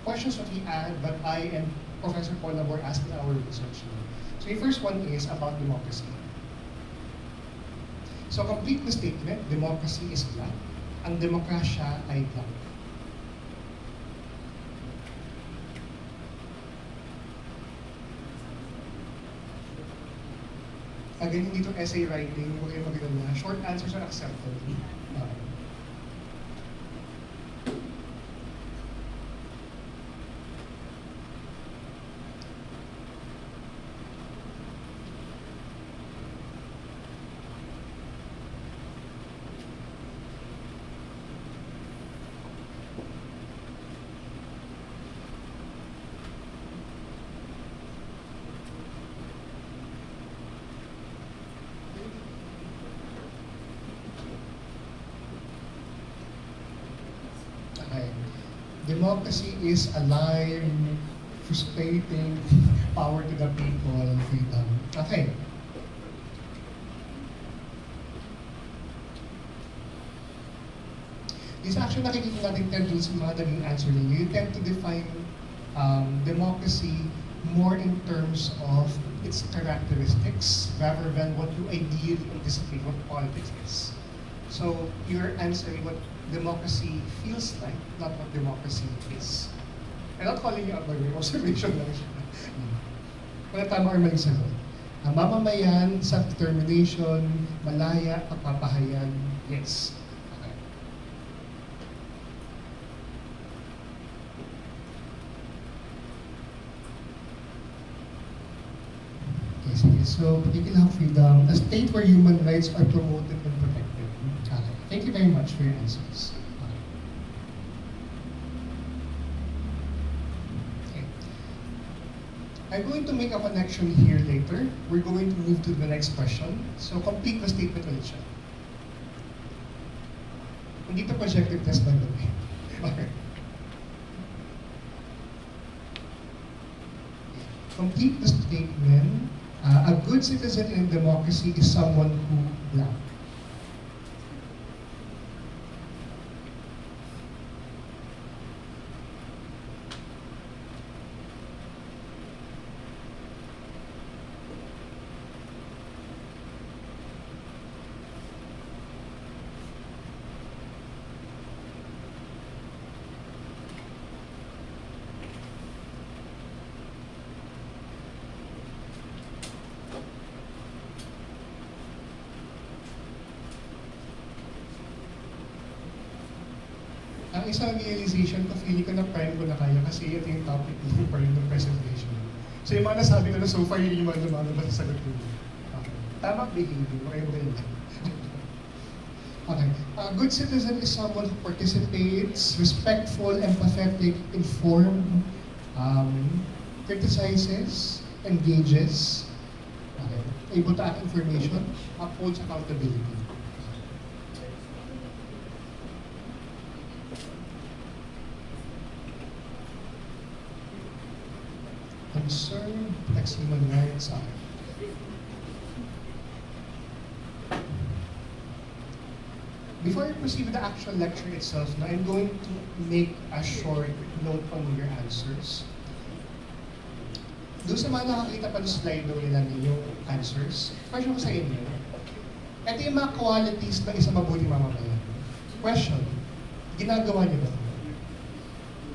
questions that we add, but I and Professor Paul Labor asked in our research. So the first one is about democracy. So complete the statement, democracy is blank. Ang demokrasya ay blank. Again, hindi itong essay writing, huwag kayo magano'n na. Short answers are accepted. Okay. Democracy is alive, frustrating, power to the people, freedom. Okay. This actually nakikita natin tendency sa mga naging answer ninyo. You tend to define democracy more in terms of its characteristics rather than what you ideally anticipate what politics is. So you're answering what democracy feels like, not what democracy is. I'm not calling you out by the way, observation lang siya. Kung tama or maling sagot. Mamamayan, self-determination, malaya, pagpapahayag, yes. Okay. sige. So, political freedom, a state where human rights are promoted and protected. Okay. Thank you very much for your answers. Okay. I'm going to make a connection here later. We're going to move to the next question. So, complete the statement ulit siya. Hindi to projective test, by the way. Okay. Complete the statement. A good citizen in a democracy is someone who blank. Ang isang realization ko, feeling ko na prime ko na kaya kasi ito yung topic ng part ng presentation. So yung mga nasabi ko na so far, yung mga lumalabas sa sagot ko. Okay. Tama behavior, okay ba yun? Okay. A good citizen is someone who participates, respectful, empathetic, informed, criticizes, engages, okay, able to act information, upholds accountability. Concern, protects human rights. Before I proceed with the actual lecture itself, now I'm going to make a short note on your answers. Doon sa mga nakakita pa ng slide doon nila yung answers, question ko sa inyo, ito yung mga qualities ng isang mabuting mamamayan. Question, ginagawa niyo ba?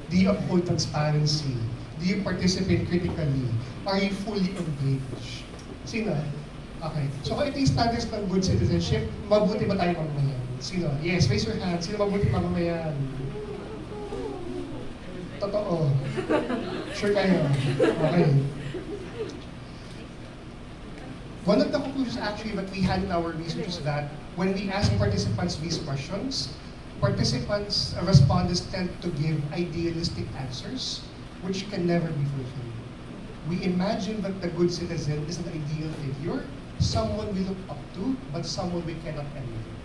Do you uphold transparency? Do you participate critically? Are you fully engaged? Sino? Okay. So kung ito yung standards ng good citizenship, mabuti ba tayo mamamayan? Sino? Yes, raise your hand. Sino mabuti mamamayan? Totoo. Sure kayo? Okay. One of the conclusions actually that we had in our research is that when we ask participants these questions, participants, respondents tend to give idealistic answers which can never be fulfilled. We imagine that the good citizen is an ideal figure, someone we look up to, but someone we cannot emulate.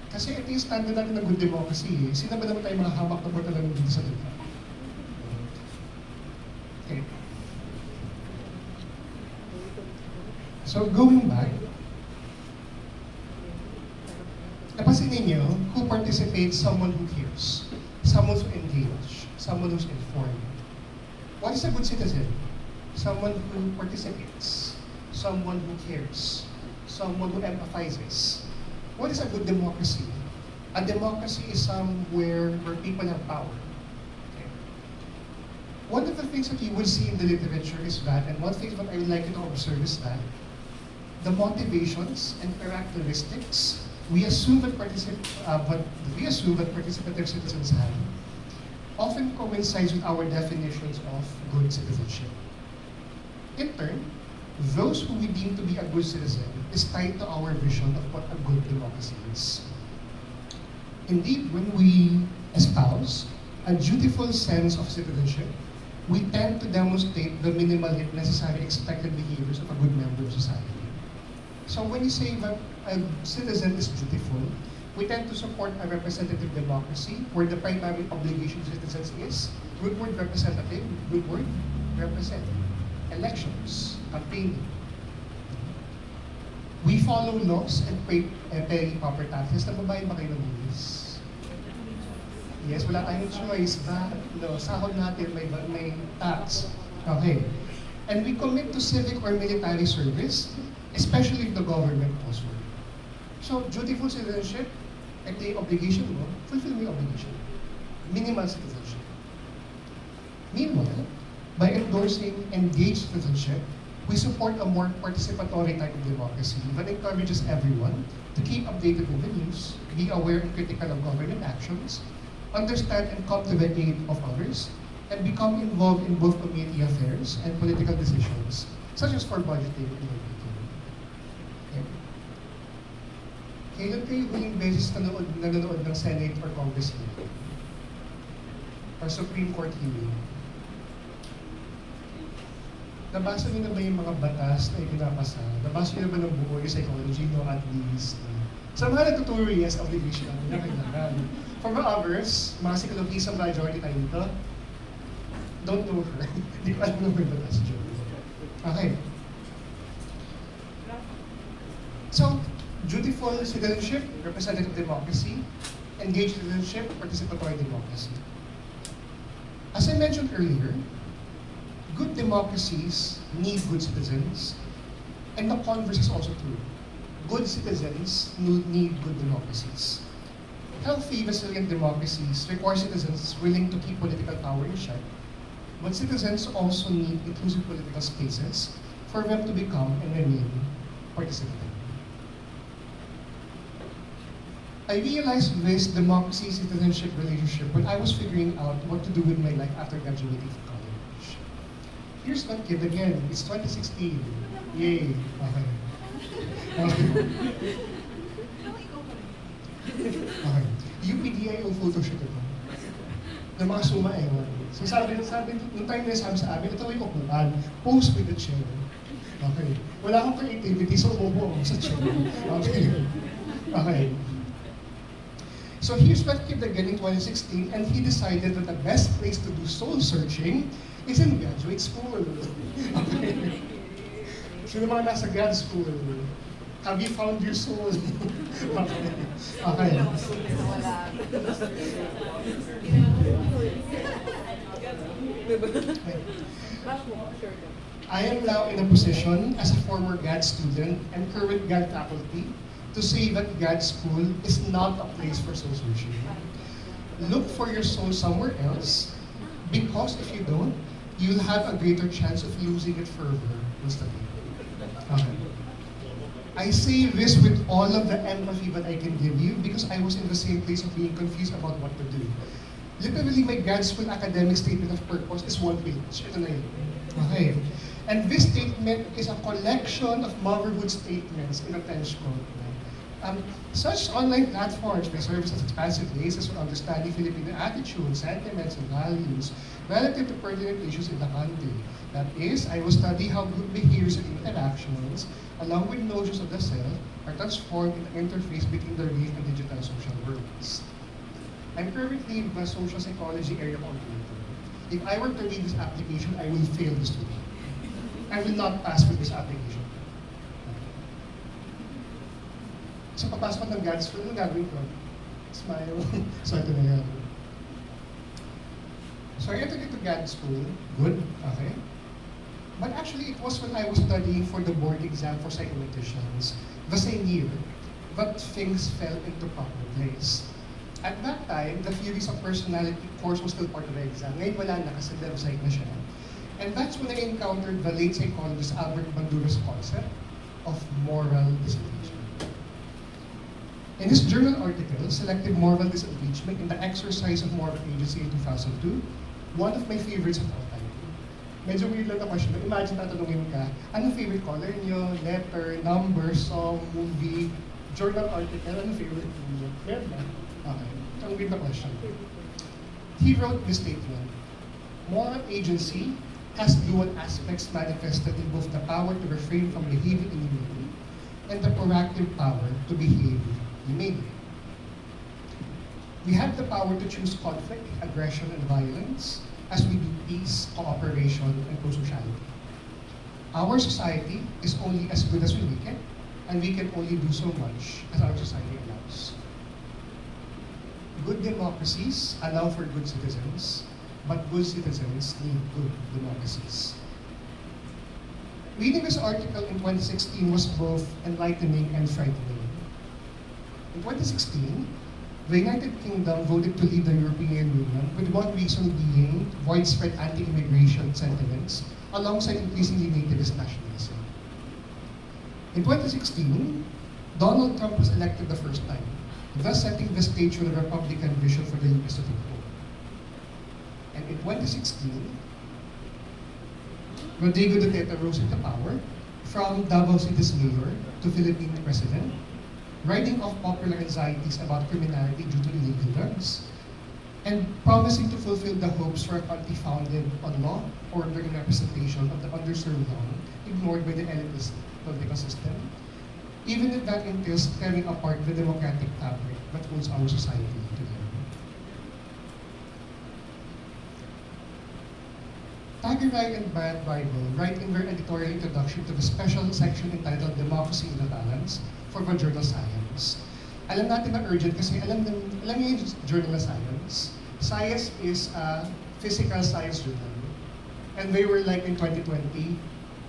Kasi ito yung standard natin ng good democracy. Sino ba naman tayo mga hamak na portalan dito sa lupa? Okay. So going back, napansin ninyo, who participates, someone who cares, someone who engaged, someone who's informed. What is a good citizen? Someone who participates, someone who cares, someone who empathizes. What is a good democracy? A democracy is somewhere where people have power. Okay. One of the things that you will see in the literature is that, and one thing that I would like you to observe is that the motivations and characteristics we assume that participative citizens have often coincides with our definitions of good citizenship. In turn, those who we deem to be a good citizen is tied to our vision of what a good democracy is. Indeed, when we espouse a dutiful sense of citizenship, we tend to demonstrate the minimal yet necessary expected behaviors of a good member of society. So when you say that a citizen is dutiful, we tend to support a representative democracy where the primary obligation of citizens is, good word representative, good word represent, elections, campaigning. We follow laws and pay proper taxes. Nababayad ba kayo ng buwis? Yes, wala tayong choice. No, sahod natin may tax. Okay. And we commit to civic or military service, especially if the government calls for it. So, dutiful citizenship, ito yung obligation mo, fulfill mo yung obligation. Minimal citizenship. Meanwhile, by endorsing engaged citizenship, we support a more participatory type of democracy that encourages everyone to keep updated with the news, be aware and critical of government actions, understand and come to the aid of others, and become involved in both community affairs and political decisions such as for budgeting and everything. Okay. Kailan kayo huling beses nanonood ng Senate or Congress hearing? Or Supreme Court hearing? Nabasa niyo na ba yung mga batas na ipinapasa? Nabasa niyo na ba ng buo yung psychology, no, at least? Sa mga nagtuturo, yes, obligation na kailangan. For the others, mga psychologism majority tayo dito, don't know her. Hindi ko alam ng batas, Joe. Okay. So, dutiful citizenship, representative democracy, engaged citizenship, participatory democracy. As I mentioned earlier, good democracies need good citizens, and the converse is also true. Good citizens need good democracies. Healthy, resilient democracies require citizens willing to keep political power in check, but citizens also need inclusive political spaces for them to become and remain participating. I realized this democracy-citizenship relationship when I was figuring out what to do with my life after graduating from college. Here's one kid again, it's 2016. Yay! Okay. Okay. UPDI yung photoshoot ito. Ng mga suma ewan. So sabi, nung time na sabi sa amin, ito yung upuan, pose with the chair. Okay. Wala akong creativity, so umupo ako sa chair. Okay. Okay. So here's that kid again in 2016, and he decided that the best place to do soul searching is in graduate school. Okay. Sino mga nasa grad school? Have you found your soul? Okay. Okay. I am now in a position as a former GAD student and current GAD faculty to say that GAD school is not a place for soul searching. Look for your soul somewhere else, because if you don't, you'll have a greater chance of losing it forever instantly. Okay. I say this with all of the empathy that I can give you because I was in the same place of being confused about what to do. Literally, my grad school academic statement of purpose is one page. Ito na yun. Okay. And this statement is a collection of motherhood statements in a tense code. Such online platforms may serve as expansive basis for understanding Filipino attitudes, sentiments, and values relative to pertinent issues in the country. That is, I will study how group behaviors and interactions, along with notions of the self, are transformed in the interface between the real and digital social worlds. I'm currently in the social psychology area coordinator. If I were to read this application, I will fail the student. I will not pass with this application. So papasok ng GAD school, anong gagawin ko? Smile. So ito na yan. So I entered into GAD school. Good. Okay. But actually, it was when I was studying for the board exam for psychometricians, the same year, that things fell into proper place. At that time, the theories of personality course was still part of the exam. Ngayon wala na kasi website na siya. And that's when I encountered the late psychologist Albert Bandura's concept of moral disengagement. In his journal article, Selective Moral Disengagement in the Exercise of Moral Agency in 2002, one of my favorites of all time. Medyo weird lang na question, but imagine tatanungin ka, anong favorite color niyo, letter, number, song, movie, journal article, anong favorite niyo? Meron ba? Okay. Ang weird na question. He wrote this statement, moral agency has dual aspects manifested in both the power to refrain from behaving illegally and the proactive power to behave humanely. We have the power to choose conflict, aggression, and violence as we do peace, cooperation, and pro-sociality. Our society is only as good as we make it, and we can only do so much as our society allows. Good democracies allow for good citizens, but good citizens need good democracies. Reading this article in 2016 was both enlightening and frightening. In 2016, the United Kingdom voted to leave the European Union with one reason being widespread anti-immigration sentiments alongside increasingly nativist nationalism. In 2016, Donald Trump was elected the first time, thus setting the stage for the Republican vision for the US Supreme Court. And in 2016, Rodrigo Duterte rose into power, from Davao City's mayor to Philippine president, riding off popular anxieties about criminality due to illegal drugs, and promising to fulfill the hopes for a country founded on law, order, and representation of the underserved long, ignored by the elitist political system, even if that entails tearing apart the democratic fabric that holds our society together. Tagaray and Brad Bible write in their editorial introduction to the special section entitled Democracy in the Balance for the journal Science. Alam natin na urgent kasi alam niyo yung journal na Science. Science is a physical science journal. And they were like in 2020,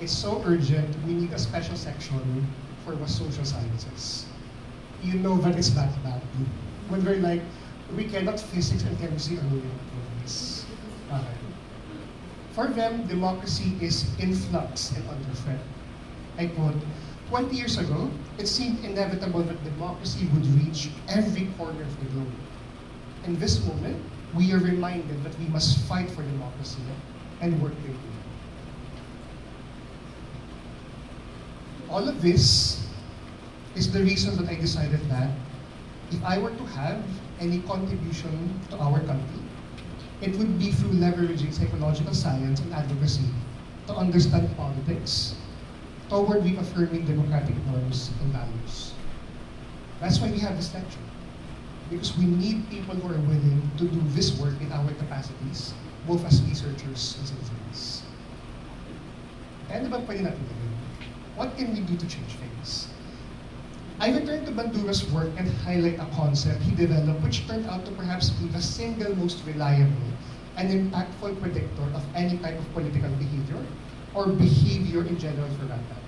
it's so urgent, we need a special section for the social sciences. You know that it's that bad. When we're like, we cannot physics and chemistry alone for this. For them, democracy is in flux and under threat. I quote, 20 years ago, it seemed inevitable that democracy would reach every corner of the globe. In this moment, we are reminded that we must fight for democracy and work with it. All of this is the reason that I decided that if I were to have any contribution to our country, it would be through leveraging psychological science and advocacy to understand politics toward reaffirming democratic norms and values. That's why we have this lecture. Because we need people who are willing to do this work in our capacities, both as researchers and citizens. Kaya ba pwede natin gawin? What can we do to change things? I returned to Bandura's work and highlight a concept he developed which turned out to perhaps be the single most reliable and impactful predictor of any type of political behavior or behavior in general for that matter.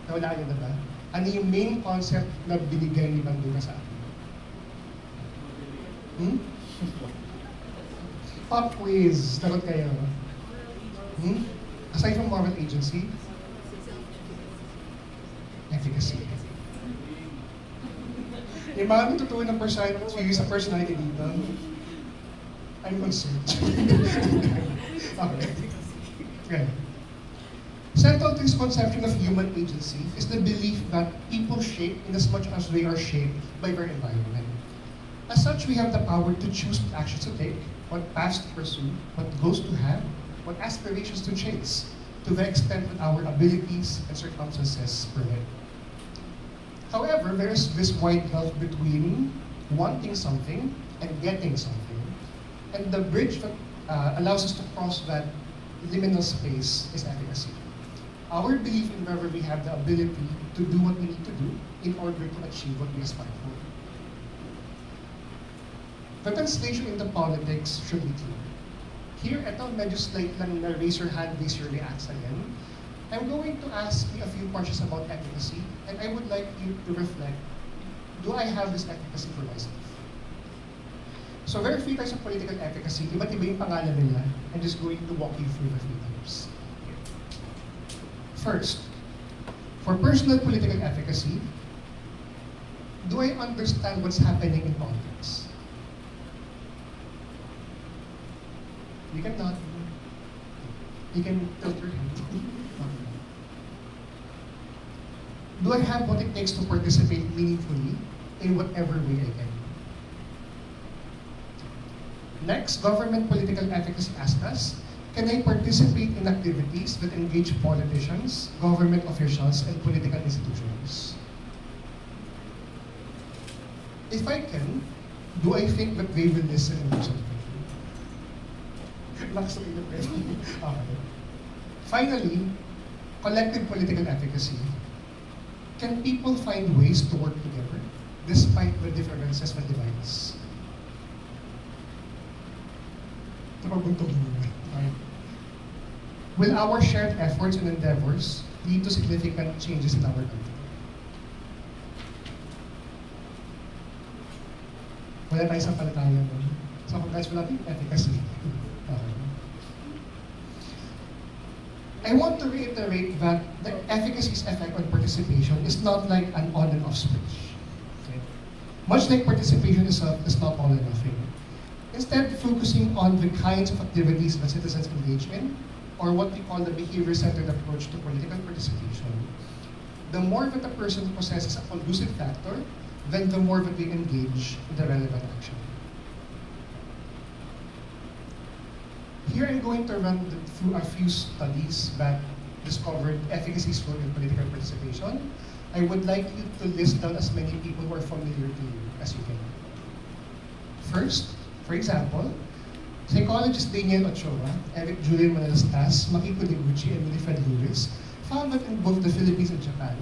Nawalaan niyo na ba? Ano yung main concept na binigay ni Bandura sa atin? Pop quiz. Takot kayo. Aside from moral agency, efficacy. Yung mga natutuwa ng sa personality dito, I'm concerned. Okay. Central to his conception of human agency is the belief that people shape in as much as they are shaped by their environment. As such, we have the power to choose what actions to take, what paths to pursue, what goals to have, what aspirations to chase, to the extent that our abilities and circumstances permit. However, there is this wide gulf between wanting something and getting something. And the bridge that allows us to cross that liminal space is efficacy. Our belief in whether we have the ability to do what we need to do in order to achieve what we aspire for. The translation into politics should be clear. Here, ito medyo slight lang na raise your hand, raise your reacts again. I'm going to ask you a few questions about efficacy, and I would like you to reflect, do I have this efficacy for myself? So there are 3 types of political efficacy. Iba't iba yung pangalan nila. I'm just going to walk you through the 3 types. First, for personal political efficacy, do I understand what's happening in politics? You can nod. You can tilt your head. Do I have what it takes to participate meaningfully in whatever way I can? Next, government political efficacy asks us, can I participate in activities that engage politicians, government officials, and political institutions? If I can, do I think that they will listen and do something? Okay. Finally, collective political efficacy. Can people find ways to work together despite the differences that divide us? Will our shared efforts and endeavors lead to significant changes in our country? Wala tayo sa palataya mo. So, guys, wala tayong efficacy. I want to reiterate that the efficacy's effect on participation is not like an on and off switch. Okay? Much like participation itself is not all or nothing. Instead, focusing on the kinds of activities that citizens engage in, or what we call the behavior-centered approach to political participation, the more that a person possesses a conducive factor, then the more that they engage in the relevant action. Here I'm going to run through a few studies that discovered efficacy's role in political participation. I would like you to list down as many people who are familiar to you as you can. First, for example, psychologists Daniel Ochoa, Eric Julian Manalastas, Makiko Deguchi, and Winifred Lewis found that in both the Philippines and Japan,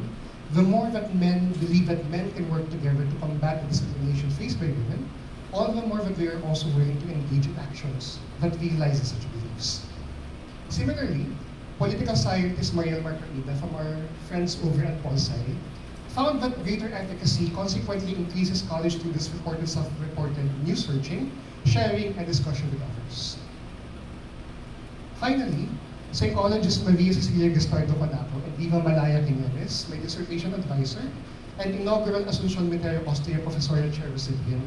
the more that men believe that men can work together to combat the discrimination faced by women, all the more that they are also willing to engage in actions that realize such beliefs. Similarly, political scientist Mariel Marcarida from our friends over at Pol Sci found that greater efficacy consequently increases college students' reported self-reported news searching, sharing, and discussion with others. Finally, psychologist Maria Cecilia Gastardo Conaco and Eva Malaya Quiñones, my dissertation advisor, and inaugural Asuncion Minero Austria professorial chair recipient,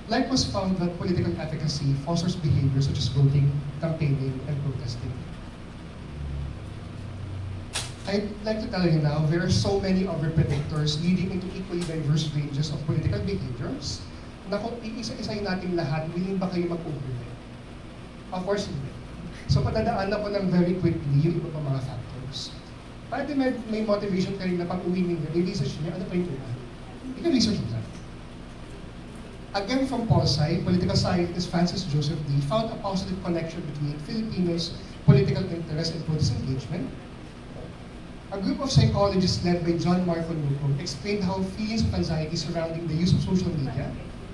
likewise found that political efficacy fosters behavior such as voting, campaigning, and protesting. I'd like to tell you now, there are so many other predictors leading into equally diverse ranges of political behaviors na kung iisa-isayin natin lahat, willing ba kayo mag-overlay? Of course, hindi. So patadaanan ko lang very quickly yung iba pa mga factors. Para din may motivation ka rin na pag-uwi ninyo, i-research niya, ano pa yung iba? I-research nila. Again from Pol Sci, political scientist Francis Joseph Lee found a positive connection between Filipinos' political interest and protest engagement. A group of psychologists led by John Marco Nuco explained how feelings of anxiety surrounding the use of social media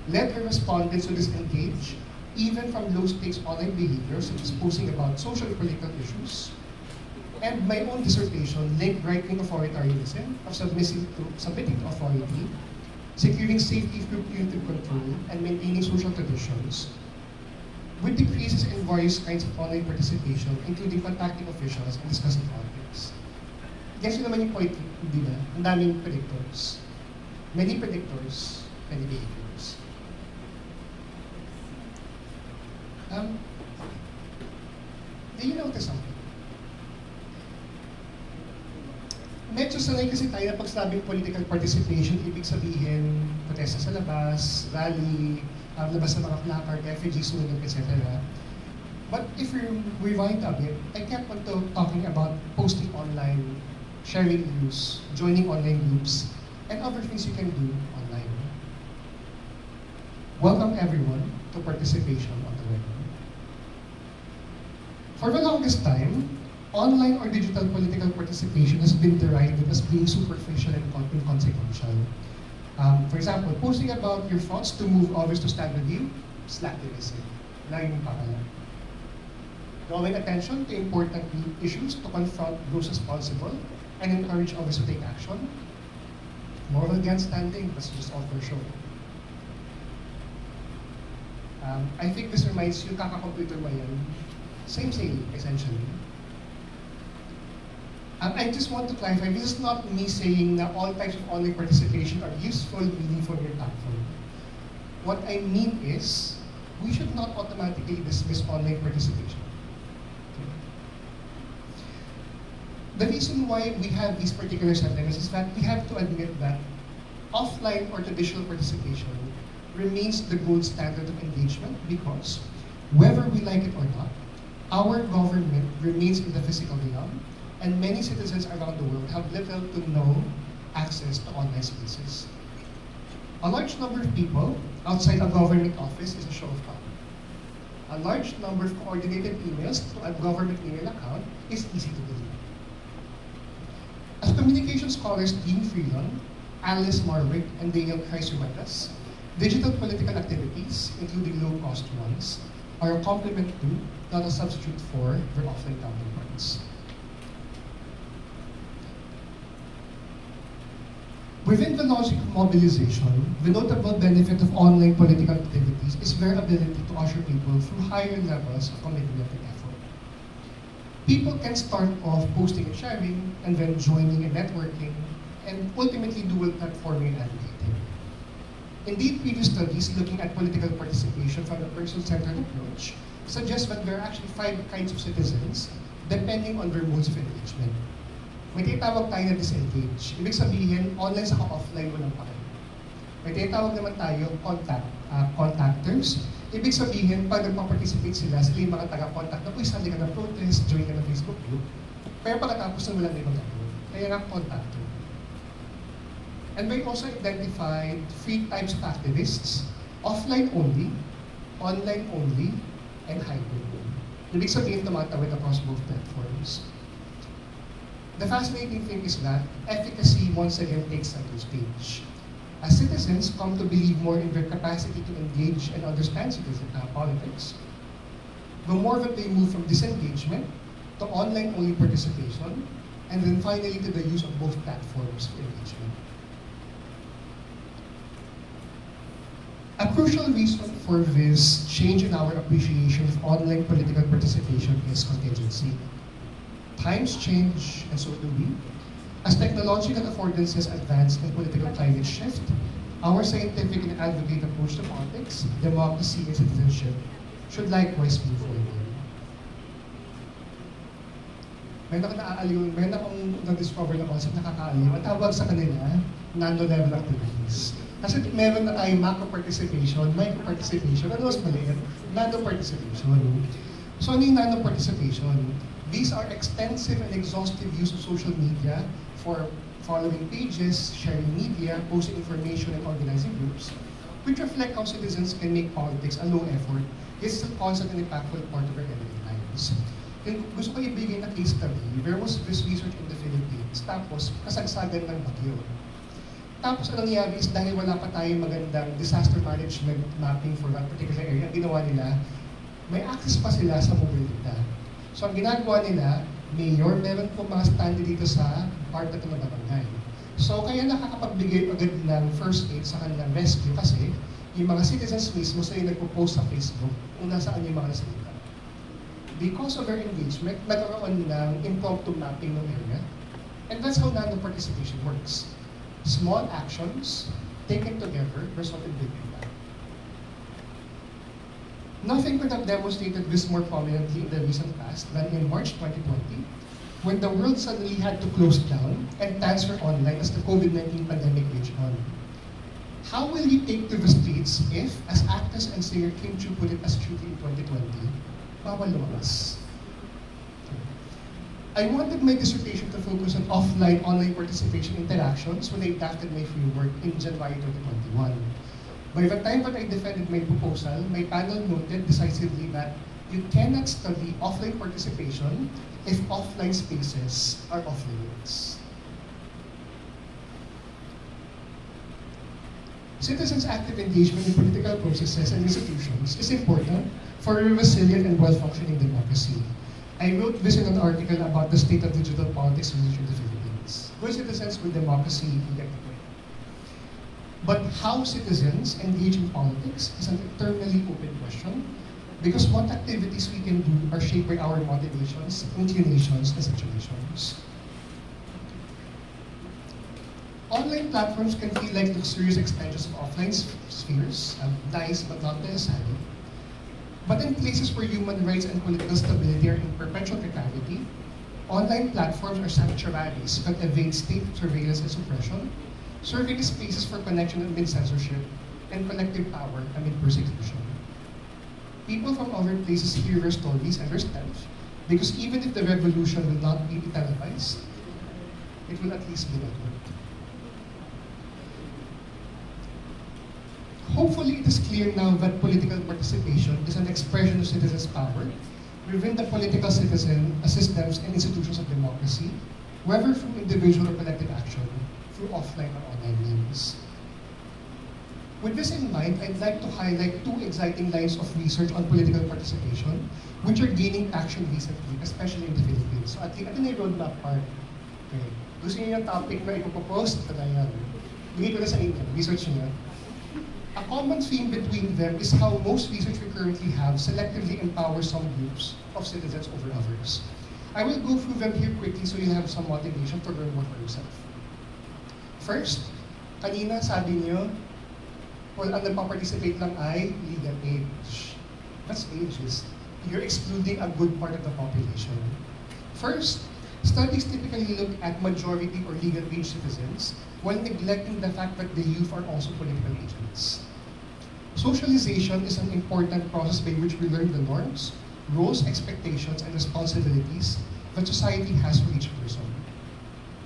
led their respondents to disengage even from low-stakes online behaviors such as posting about social and political issues. And my own dissertation linked right-wing authoritarianism of submitting to authority, securing safety through punitive control, and maintaining social traditions, with decreases in various kinds of online participation, including contacting officials and discussing politics. Guess yun naman yung point, di ba? Ang daming predictors. Many predictors, many behaviors. Do you notice something? Medyo sanay kasi tayo na pag sabing political participation, ibig sabihin, protesta sa labas, rally, labas ng mga placard, effigy, sunog, etc. But if you rewind a bit, I kept on talking about posting online, sharing news, joining online groups, and other things you can do online. Welcome everyone to participation on the web. For the longest time, online or digital political participation has been derided as being superficial and inconsequential. For example, posting about your thoughts to move others to stand with you, slacktivism. Lang yung pakala. Drawing attention to important issues to confront those responsible and encourage others to take action. Moral grandstanding, that's just all for show. I think this reminds you, kaka-computer mo yan. Same, essentially. I just want to clarify, this is not me saying that all types of online participation are useful, meaningful, or impactful. What I mean is, we should not automatically dismiss online participation. The reason why we have these particular sentiments is that we have to admit that offline or traditional participation remains the gold standard of engagement because, whether we like it or not, our government remains in the physical realm, and many citizens around the world have little to no access to online spaces. A large number of people outside a government office is a show of power. A large number of coordinated emails to a government email account is easy to believe. As communication scholars Dean Freeland, Alice Marwick, and Daniel Chrysometas, digital political activities, including low-cost ones, are a complement to, not a substitute for, their offline counterparts. Within the logic of mobilization, the notable benefit of online political activities is their ability to usher people through higher levels of commitment and effort. People can start off posting and sharing, and then joining and networking, and ultimately dual platforming and advocating. Indeed, previous studies looking at political participation from a person-centered approach suggest that there are actually 5 kinds of citizens depending on their modes of engagement. May tinatawag tayo na disengage. Ibig sabihin, online saka offline walang pakay. May tinatawag naman tayo contactors. Ibig sabihin, pag nagpa-participate sila yung mga taga-contact na, sali ka ng protest, join ka ng Facebook group. Pero pagkatapos na walang ibang gagawin. Kaya nga contactor. And we also identified 3 types of activists: offline only, online only, and hybrid. Ibig sabihin, tumatawid across both platforms. The fascinating thing is that efficacy once again takes center stage. As citizens come to believe more in their capacity to engage and understand politics, the more that they move from disengagement to online-only participation, and then finally to the use of both platforms for engagement. A crucial reason for this change in our appreciation of online political participation is contingency. Times change, and so do we. As technological affordances advance and political climate shift, our scientific and advocate approach to politics, democracy, and citizenship should likewise move forward. May akong na-discover na concept na nakakaaliw. Ang tawag sa kanila, nano-level activities. Kasi meron na tayong macro-participation, micro-participation, ano mas maliit? Nano-participation. So ano yung nano-participation? These are extensive and exhaustive use of social media for following pages, sharing media, posting information, and organizing groups, which reflect how citizens can make politics a low effort, yet still constant and impactful part of their everyday lives. Yung gusto ko ibigay na case study, there was this research in the Philippines, tapos kasagsagan ng bagyo. Tapos ang nangyari is dahil wala pa tayong magandang disaster management mapping for that particular area, ang ginawa nila, may access pa sila sa mobile data. So ang ginagawa nila, Mayor, meron po mga standard dito sa part na ito na barangay. So kaya nakakapagbigay agad ng first aid sa kanilang rescue kasi yung mga citizens mismo sa yung nagpo-post sa Facebook kung nasaan yung mga nasalita. Because of their engagement, nagkaroon ng impromptu mapping ng area. And that's how nano-participation works. Small actions taken together result in big impact. Nothing could have demonstrated this more prominently in the recent past than in March 2020, when the world suddenly had to close down and transfer online as the COVID-19 pandemic raged on. How will you take to the streets if, as actress and singer Kim Chiu put it astutely in 2020, bawal lumabas? I wanted my dissertation to focus on offline-online participation interactions when I drafted my framework in January 2021. By the time that I defended my proposal, my panel noted decisively that you cannot study offline participation if offline spaces are off limits. Citizens' active engagement in political processes and institutions is important for a resilient and well-functioning democracy. I wrote this in an article about the state of digital politics research in the Philippines. Good citizens with democracy effectively. But how citizens engage in politics is an eternally open question because what activities we can do are shaped by our motivations, inclinations, and situations. Online platforms can feel like luxurious extensions of offline spheres, nice but not necessary. But in places where human rights and political stability are in perpetual precarity, online platforms are sanctuaries that evade state surveillance and suppression, serving as spaces for connection amid censorship and collective power amid persecution. People from other places hear their stories and their steps, because even if the revolution will not be televised, it will at least be networked. Hopefully, it is clear now that political participation is an expression of citizens' power within the political citizen systems and institutions of democracy, whether through individual or collective action, through offline or online means. With this in mind, I'd like to highlight 2 exciting lines of research on political participation, which are gaining traction recently, especially in the Philippines. So at the yung roadmap part, okay. Gusto niyo yung topic na ipopost? Ito na yan. Bigay ko na sa inyo, research niyo. A common theme between them is how most research we currently have selectively empowers some groups of citizens over others. I will go through them here quickly so you have some motivation to learn more for yourself. First, kanina sabi niyo, well, ang nagpa-participate lang ay legal age. That's ageist. You're excluding a good part of the population. First, studies typically look at majority or legal age citizens while neglecting the fact that the youth are also political agents. Socialization is an important process by which we learn the norms, roles, expectations, and responsibilities that society has for each person.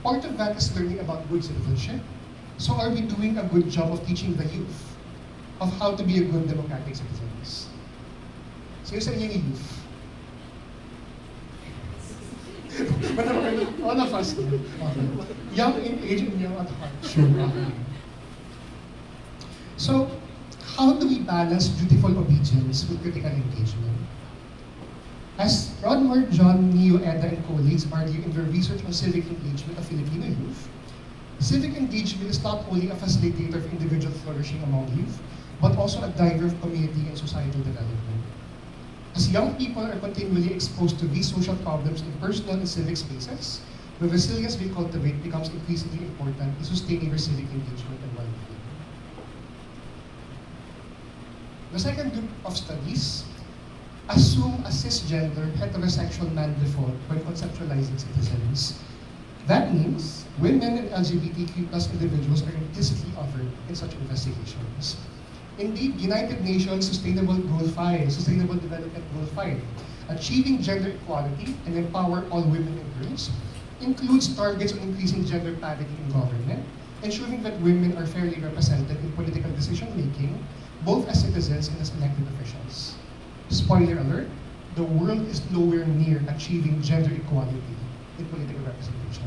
Part of that is learning about good citizenship. So are we doing a good job of teaching the youth of how to be a good democratic citizens? Sino sa inyo yung youth? All of us. Okay. Young in age and young at heart. Sure. Okay. So, how do we balance dutiful obedience with critical engagement? As Rodmar, John, Neo, Eda, and colleagues argue in their research on civic engagement of Filipino youth, civic engagement is not only a facilitator of individual flourishing among youth, but also a driver of community and societal development. As young people are continually exposed to these social problems in personal and civic spaces, the resilience we cultivate becomes increasingly important in sustaining their civic engagement and well-being. The second group of studies assume a cisgender heterosexual man default when conceptualizing citizens. That means women and LGBTQ+ individuals are implicitly offered in such investigations. Indeed, United Nations Sustainable Sustainable Development Goal 5, achieving gender equality and empower all women and girls, includes targets on increasing gender parity in government, ensuring that women are fairly represented in political decision-making, both as citizens and as elected officials. Spoiler alert, the world is nowhere near achieving gender equality in political representation.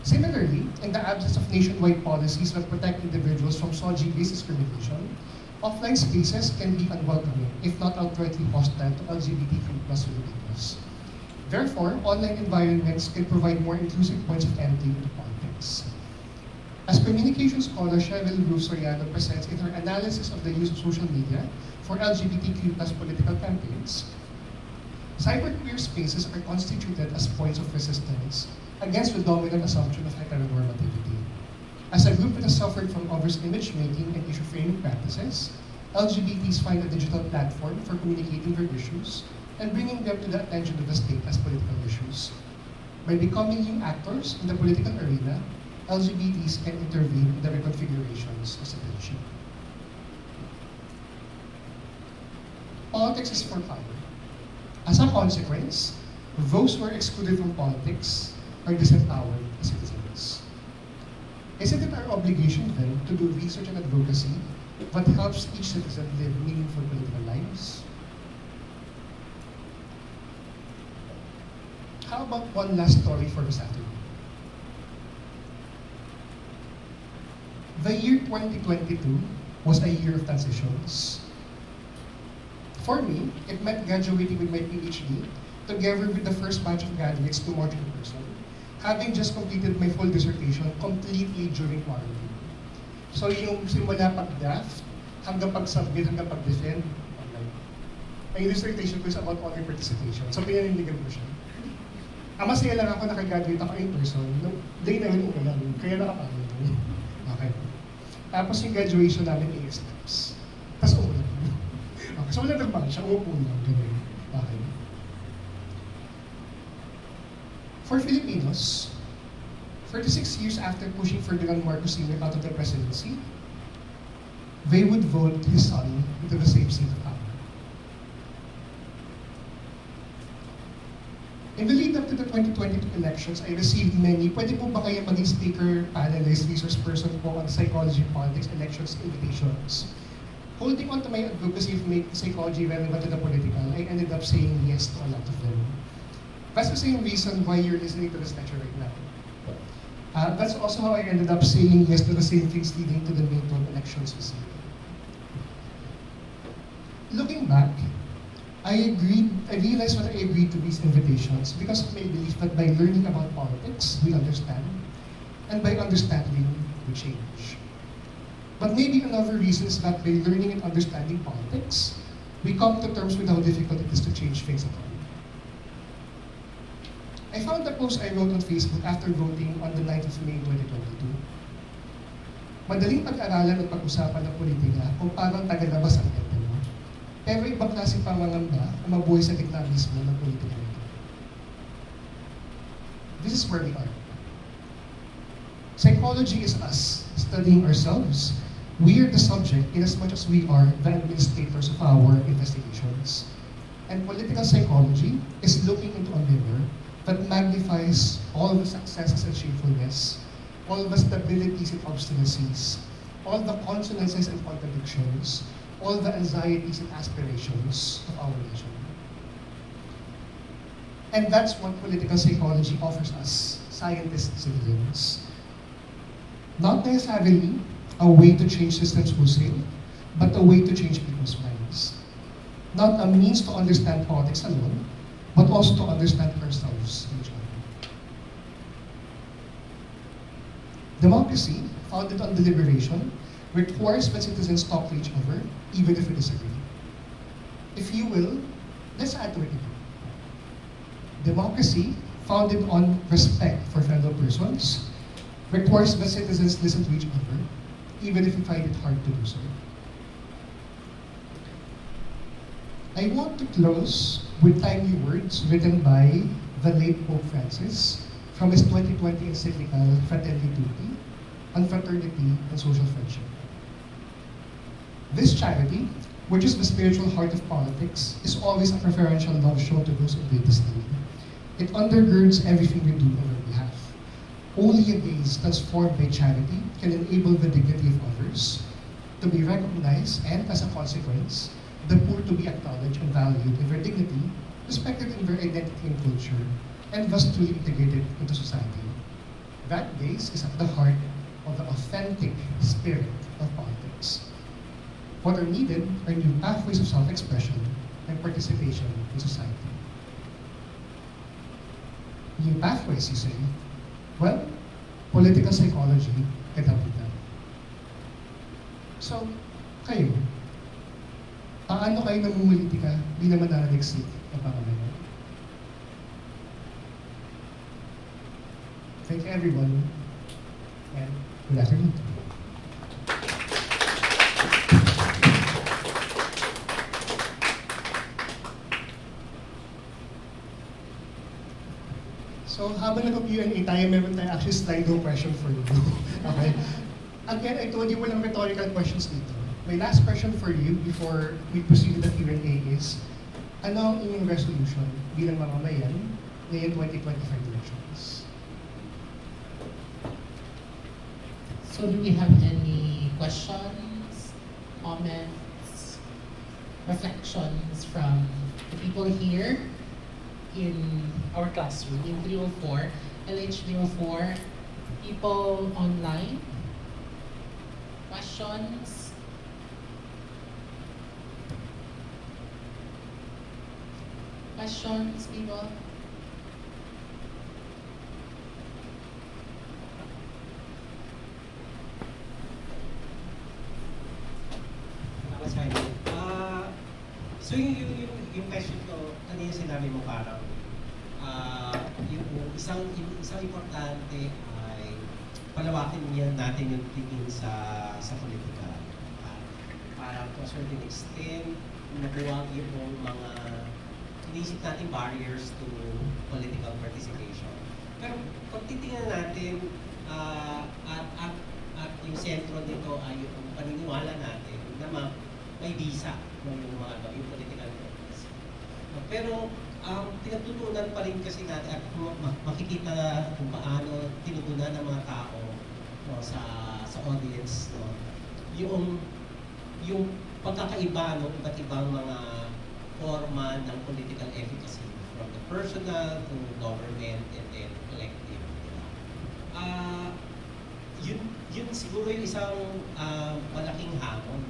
Similarly, in the absence of nationwide policies that protect individuals from SOGI-based discrimination, offline spaces can be unwelcoming, if not outrightly hostile to LGBTQ+ Filipinos. Therefore, online environments can provide more inclusive points of entry into politics. As communication scholar Cheryl Ruth Soriano presents in her analysis of the use of social media for LGBTQ+ political campaigns, cyberqueer spaces are constituted as points of resistance against the dominant assumption of heteronormativity. As a group that has suffered from obvious image making and issue framing practices, LGBTs find a digital platform for communicating their issues and bringing them to the attention of the state as political issues. By becoming new actors in the political arena, LGBTs can intervene in the reconfigurations of citizenship. Politics is for power. As a consequence, those who are excluded from politics are disempowered as citizens. Isn't it our obligation then to do research and advocacy that helps each citizen live meaningful political lives? How about one last story for this afternoon? The year 2022 was a year of transitions. For me, it meant graduating with my PhD together with the first batch of graduates to March in person, having just completed my full dissertation completely during quarantine. So yung simula pag-draft, hanggang pag-submit, hanggang pag-defend, online. Ang dissertation ko is about online participation. So pinanindigan ko siya. Ang masaya lang ako nakagraduate ako in person, no, day na yun ulan, kaya nakapagod. Okay. Tapos yung graduation namin AS Labs. Tapos umulan. Okay. So wala naman siya, umupo lang. Ganun. Okay. For Filipinos, 36 years after pushing Ferdinand Marcos Sr. out of the presidency, they would vote his son into the same seat of power. In the lead up to the 2022 elections, I received many, pwede po ba kayo maging speaker, panelist, resource person po on psychology, politics, elections, invitations. Holding on to my advocacy of making psychology relevant to the political, I ended up saying yes to a lot of them. That's the same reason why you're listening to this lecture right now. That's also how I ended up saying yes to the same things leading to the midterm elections this year. Looking back, I realized that I agreed to these invitations because of my belief that by learning about politics, we understand, and by understanding, we change. But maybe another reason is that by learning and understanding politics, we come to terms with how difficult it is to change things at all. I found the post I wrote on Facebook after voting on the 9th of May 2022. Madaling pag-aralan at pag-usapan ng politika kung parang tagalabas ang ente mo. Pero ibang klase pangangamba ang mabuhay sa gitna mismo ng politika nito. this is where we are. Psychology is us studying ourselves. We are the subject in as much as we are the administrators of our investigations. And political psychology is looking into a mirror that magnifies all the successes and shamefulness, all the stabilities and obstinacies, all the consonances and contradictions, all the anxieties and aspirations of our nation. And that's what political psychology offers us, scientists and citizens. Not necessarily a way to change systems wholesale, but a way to change people's minds. Not a means to understand politics alone, but also to understand ourselves and each other. Democracy, founded on deliberation, requires that citizens talk to each other, even if we disagree. If you will, let's add to it. Democracy, founded on respect for fellow persons, requires that citizens listen to each other, even if we find it hard to do so. I want to close with timely words written by the late Pope Francis from his 2020 encyclical Fratelli Tutti on fraternity and social friendship. This charity, which is the spiritual heart of politics, is always a preferential love shown to those in greatest need. It undergirds everything we do on their behalf. Only a gaze transformed by charity can enable the dignity of others to be recognized and, as a consequence, the poor to be acknowledged and valued in their dignity, respected in their identity and culture, and thus truly integrated into society. That gaze is at the heart of the authentic spirit of politics. What are needed are new pathways of self-expression and participation in society. New pathways, you say? Well, political psychology can help with that. So, kayo, paano kayo namumulitika bilang mananaliksik ng pamamayan? Thank you everyone, and good afternoon. So habang nag-Q&A tayo, meron tayo actually Slido question for you. Okay? Again, I told you walang rhetorical questions dito. My last question for you before we proceed with the Q&A is, ano ang inyong resolution bilang mamamayan ngayong 2025 elections? So do we have any questions, comments, reflections from the people here in our classroom in 304, LH 304, people online? Questions? Questions, people? Simon. So yung question ko, kanina sinabi mo parang yung isang importante ay palawakin niya natin yung tingin sa politika. Para to a certain extent, nabuwag yung mga inisip natin barriers to political participation. Pero kung titingnan natin at yung sentro nito ay yung paniniwala natin na may visa yung political purpose. Pero pinagtutunan pa rin kasi natin at makikita kung paano tinutunan ng mga tao sa audience yung pagkakaiba ng iba't ibang mga forma ng political efficacy from the personal to government and then collective. Yun siguro yung isang malaking hamon.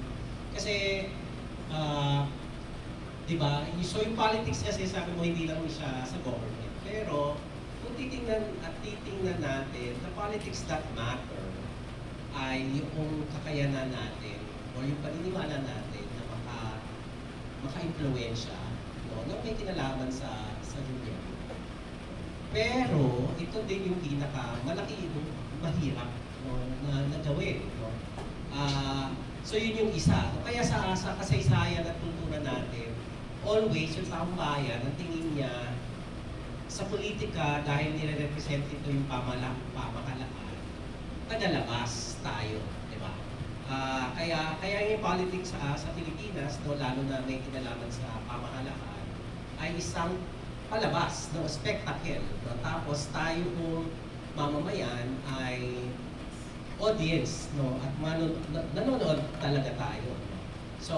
Kasi, di ba, so yung politics kasi sabi mo hindi lang siya sa government. Pero, kung titingnan natin, the politics that matter ay yung kakayanan natin o yung paniniwala natin na maka-impluwensya na may kinalaman sa gobyerno. Pero, ito din yung malaki yung mahirap na gawin. So yun yung isa. Kaya sa kasaysayan at kultura natin, always yung taong bayan, ang tingin niya sa politika, dahil nire-represent ito yung pamahalaan, tagalabas tayo, di ba? Kaya yung politics sa Pilipinas, no, lalo na may kinalaman sa pamahalaan, ay isang palabas, no, spectacle. No? Tapos tayo kung mamamayan ay audience, no, at nanonood talaga tayo. No? So,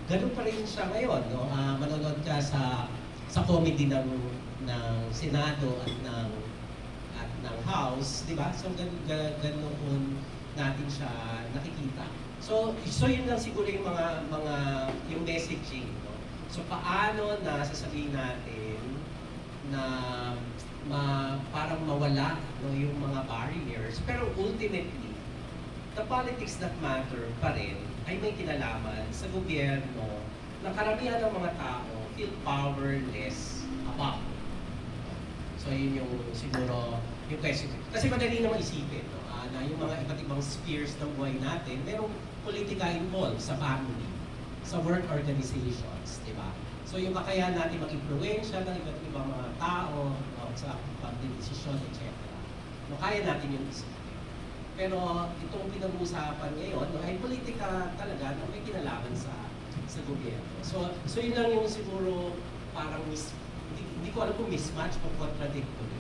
ganun pa rin siya ngayon, no? Manonood ka sa comedy ng Senado at ng House, di ba? So, ganoon natin siya nakikita. So yun lang siguro yung yung messaging, no? So, paano na sasabihin natin na parang mawala, no, yung mga barriers, pero ultimately, the politics that matter pa rin ay may kinalaman sa gobyerno na karamihan ng mga tao feel powerless about. So yun yung siguro yung question. Kasi madali naman isipin, no, na yung mga iba't ibang spheres ng buhay natin, merong politika involved sa family, sa work organizations, di ba? So yung kakayahan natin mag-impluensya ng iba't ibang mga tao, no, sa pagdedesisyon, etc. No, kaya natin yung isipin. Pero itong pinag-uusapan ngayon, no, ay politika talaga na may kinalaman sa gobyerno. So yun lang yung siguro parang hindi ko alam kung mismatch o contradictory.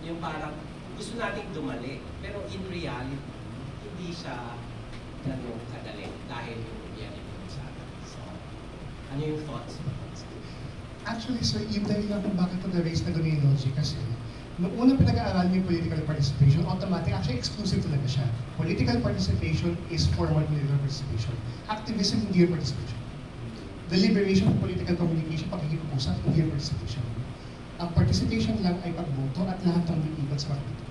Yung parang gusto nating dumali, pero in reality, hindi siya ganun kadali dahil yung gobyerno yung sa atin. So, ano yung thoughts mo? Actually, sir, yung dahilan kung bakit ito na-raise na gano'n yung logic kasi noong unang pinag-aaralan yung political participation, automatic, actually exclusive talaga siya. Political participation is formal political participation. Activism, hindi yung participation. Deliberation of political communication, pakikipag-usap, hindi yung participation. Ang participation lang ay pagboto at lahat ng liibat sa partido.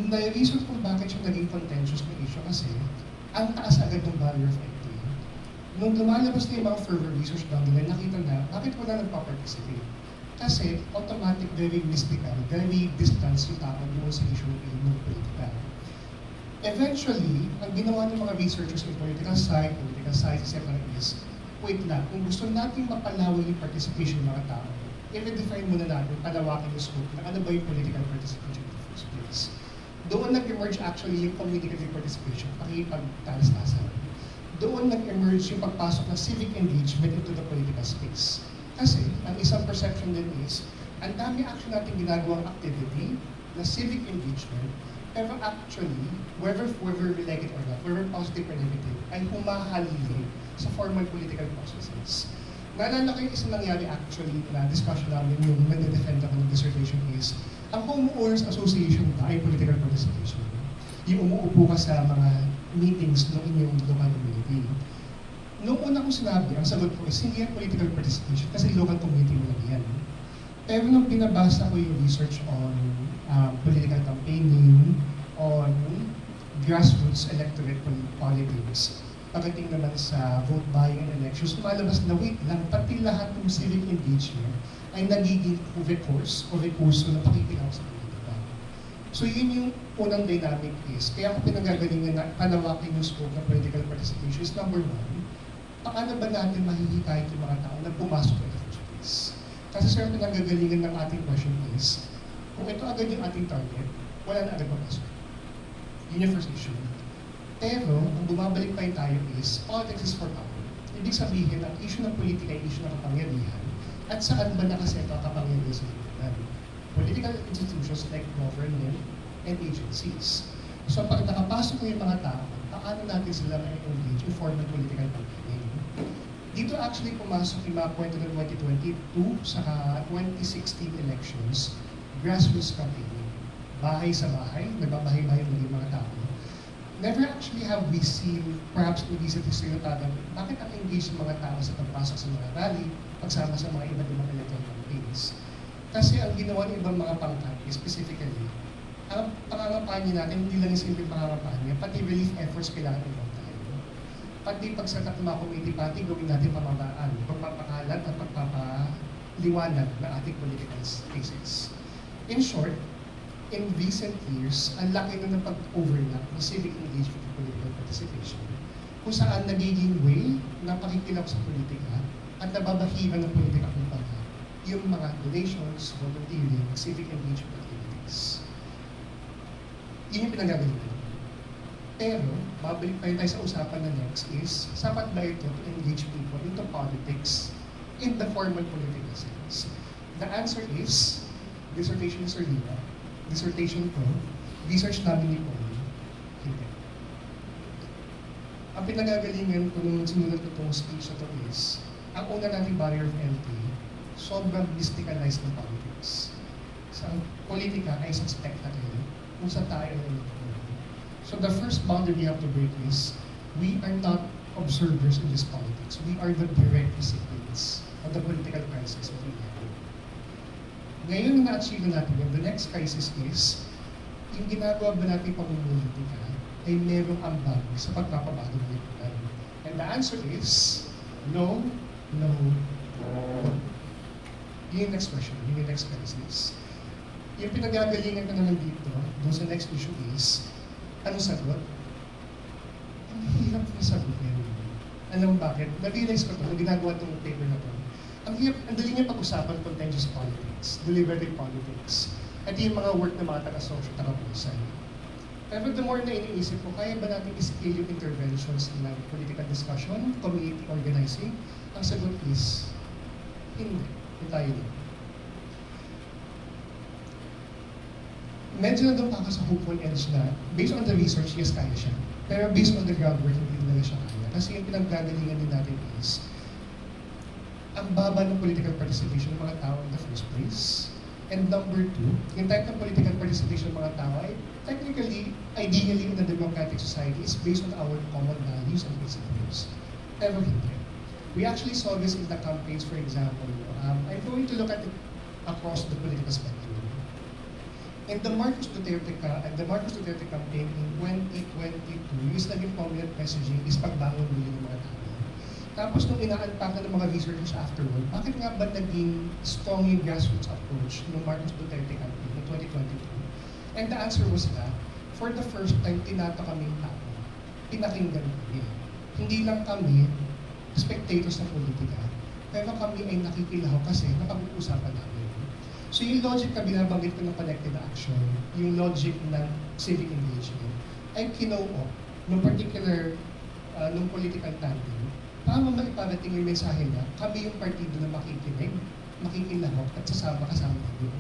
Na-reason kung bakit siya naging contentious na issue kasi ang taas agad ng barrier of entry. Nung lumalabas na yung mga fervor research down nila, nakita na bakit wala nagpa-participate. Kasi automatic, very mystical, very distant yung tao doon sa issue ng politika. Eventually, ang ginawa ng mga researchers in political science, etc. is, wait lang, kung gusto natin mapalawag yung participation ng mga tao, i-redefine muna natin, palawakin yung scope na ano ba yung political participation in the first place. Doon nag-emerge actually yung communicative participation, pakikipagtalas-tasan. Doon nag-emerge yung pagpasok ng civic engagement into the political space. Kasi, ang isang perception din is, ang dami actually natin ginagawang activity na civic engagement, pero actually, whether we like it or not, whether positive or negative, ay humahalili sa formal political processes. Naalala ko yung isang nangyari actually na discussion namin yung nag-defend ako ng dissertation is, ang Homeowners Association ba ay political participation? Yung umuupo ka sa mga meetings ng inyong local community. Noong una kong sinabi, ang sagot ko is hindi yan political participation kasi local community mo lang yan. Pero nung binabasa ko yung research on political campaigning, on grassroots electorate politics, pagdating naman sa vote buying and elections, lumalabas na wait lang, pati lahat ng civic engagement ay nagiging recourse o recurso na pakikilaw sa politika. So yun yung unang dynamic is, kaya ako pinagagalingan na palawakin yung scope ng political participation is number one, paano ba natin mahihikayat yung mga tao na pumasok in the first place? Kasi sir, pinagagalingan ng ating question is, kung ito agad yung ating target, wala na agad papasok. Yun yung first issue. Pero, kung bumabalik pa tayo is, politics is for power. Ibig sabihin, ang issue ng politika ay issue ng kapangyarihan at saan ba nakaseto ang kapangyarihan sa lipunan. Political institutions like government and agencies. So, pag nakapasok na yung mga tao, paano natin sila ma-engage in formal political campaigning? Dito actually pumasok yung mga kwento ng 2022 saka 2016 elections, grassroots campaigning. Bahay sa bahay, nagbabahay-bahay ng mga tao. Never actually have we seen, perhaps in recent history, bakit ang engage ng mga tao sa pagpasok sa mga rally, pagsama sa mga iba't ibang electoral campaigns. Kasi ang ginawa ng ibang mga pangkat, specifically, ang pangangampanya natin, hindi lang yung simple pangangampanya, pati relief efforts kailangan involved tayo. Pati pagsatak ng mga committee pati, gawin natin pamabaan, pagpapakalat at pagpapaliwanag ng ating political cases. In short, in recent years, ang laki na ng pag-overlap ng civic engagement and political participation kung saan nagiging way na pakikilaw sa politika at nababahiran ng politika kung baga yung mga donations, volunteering, civic engagement activities. Yun yung pinagagalingan. Pero, babalik pa rin tayo sa usapan na next is, sapat ba ito to engage people into politics in the formal political sense? The answer is, dissertation ni Sir Lina, dissertation ko, research namin ni Paul, hindi. Ang pinagagalingan ko nung sinulat ko itong speech na ito is, ang una nating barrier of entry, sobrang mysticalized ng politics. Sa politika ay isang spectacle kung sa tayo ay So the first boundary we have to break is, we are not observers in this politics. We are the direct recipients of the political crisis of the year. Ngayon na na-achieve natin yun, the next crisis is, yung ginagawa ba natin pamumulitika ay merong ambag sa pagpapabago ng lipunan. And the answer is, no, no, no. Yun yung next question, yun yung next crisis. Yung pinagagalingan ko naman dito, doon sa next issue is, anong sagot? Ang hirap na sagutin. Alam mo bakit? Na-realize ko ito, nung ginagawa itong paper na ito. Ang hirap, ang dali niya pag-usapan contentious politics, deliberative politics, at yung mga work ng mga taga-social, taga-pusan. Pero the more na iniisip ko, kaya ba natin i-scale yung interventions ng political discussion, community organizing? Ang sagot is, hindi. Hindi tayo din. Medyo na doon pa sa hopeful edge na, based on the research, yes, kaya siya. Pero based on the groundwork, hindi talaga siya kaya. Kasi yung pinagdagalingan din natin is, ang baba ng political participation ng mga tao in the first place. And number two, yung type ng political participation ng mga tao ay technically, ideally in a democratic society is based on our common values and principles. Pero hindi. We actually saw this in the campaigns, for example. I'm going to look at it across the political spectrum. In the Marcos Duterte campaign in 2022, yung naging prominent messaging is pagbangon muli ng mga tao. Tapos nung ina-unpack na ng mga researchers afterward, bakit nga ba naging strong yung grassroots approach ng Marcos Duterte campaign in 2022? And the answer was that, for the first time, tinato kaming tao. Pinakinggan kami. Hindi lang kami spectators ng politika, pero kami ay nakikilaho kasi napag-uusapan namin. So yung logic na binabanggit ko ng collective action, yung logic ng civic engagement, ay kinoo ng particular, ng political tandem, para maiparating yung mensahe na kami yung partido na makikinig, makikilahok at kasama namin.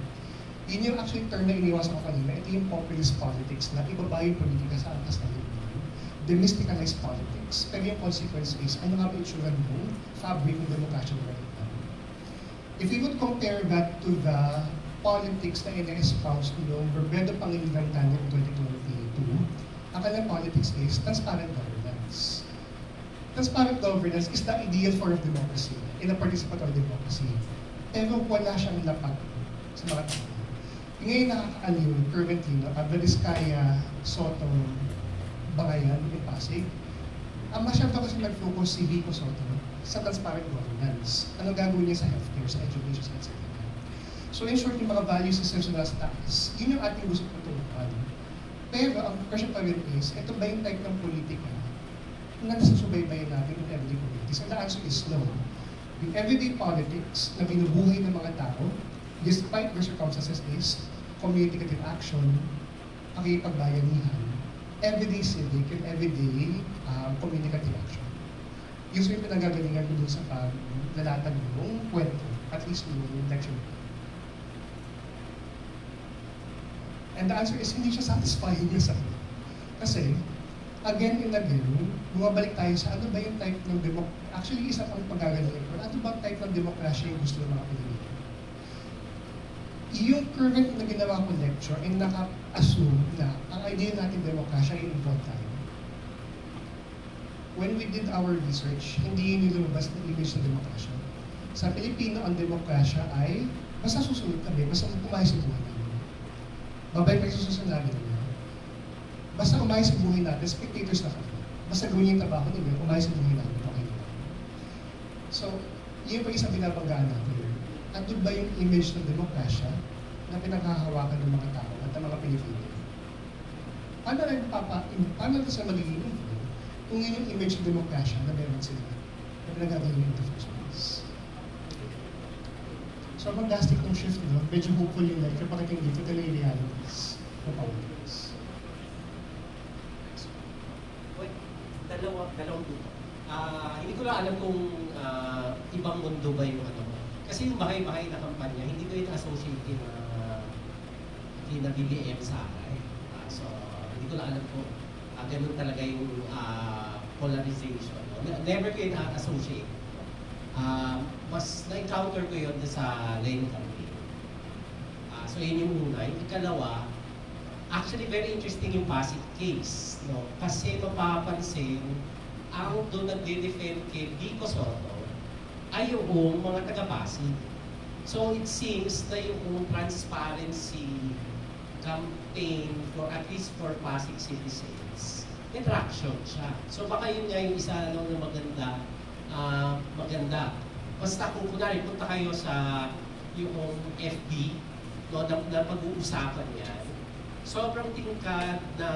Yun yung actually term na iniwasan ko kanina, ito yung populist politics na ibaba yung politika sa atas ng lipunan. Demysticalized politics. Pero yung consequence is, ano nga ba itsura mo, fabric ng demokrasya ng lipunan? If we would compare that to the politics na ina-espouse noong Robredo Pangilinan tandem in 2022, ang kanilang politics is transparent governance. Transparent governance is the ideal form of democracy, in a participatory democracy. Pero wala siyang lapat sa mga tao. Ngayon nakakaaliw, currently, Vizcaya, Soto, Bangayan, in Pasig, ang masyado kasi nag-focus si Vico Soto sa transparent governance. Ano gagawin niya sa healthcare, sa education, etc. So in short, yung mga value systems na nasa taas, yun yung ating gusto tutukan. Pero ang question pa rin is, ito ba yung type ng politika na nasusubaybayan natin in everyday communities? And the answer is no. Yung everyday politics na binubuhay ng mga tao, despite their circumstances, is communicative action, pakipagbayanihan, everyday civic, and everyday communicative action. Yung yung pinagagalingan ko dun sa paglalatag ng kwento, at least yung lecture. And the answer is, hindi siya satisfying yung sa akin. Kasi, again and again, bumabalik tayo sa ano ba yung type ng actually, isa pang pagagalingan ko, ano ba type ng demokrasya yung gusto ng mga Pilipino? Yung current na ginawa kong lecture ay naka-assume na ang idea natin demokrasya ay involved tayo. When we did our research, hindi yun lumabas na image ng demokrasya. Sa Pilipino, ang demokrasya ay basta susunod kami, basta umayos sa buhay namin. Babay pa yung susunod namin. Basta umayos sa buhay natin, spectators na kami. Basta gawin yung trabaho nila, umayos sa buhay namin, okay na. So, yun pa isang binabanggaan natin. Ano ba yung image ng demokrasya na pinaghahawakan ng mga tao at ng mga Pilipino? Paano rin sila magiging influence kung yun yung image ng demokrasya na meron sila na pinagagaling in the first place? So sobrang drastic ng shift, no? Medyo hopeful yung like, kapag dito talaga yung realities ng politics. Wait, dalawang dito. Hindi ko lang alam kung ibang mundo ba yung ano. Kasi yung bahay-bahay na kampanya, hindi ko yun associate na BBM sa akin. So, hindi ko lang alam kung ganun talaga yung polarization. No? Never ko yun associate. Mas na-encounter ko yun sa Lane campaign. So, yun yung una. Yung ikalawa, actually very interesting yung Pasig case. No? Kasi mapapansin, ang doon nagde-defend kay Vico Soto ay yung mga taga-Pasig. So it seems na yung transparency campaign for at least for Pasig citizens, interaction siya. So baka yun nga yung isa na maganda. Basta kung kunwari punta kayo sa yung FB, no, na pag-uusapan yan, sobrang tingkad na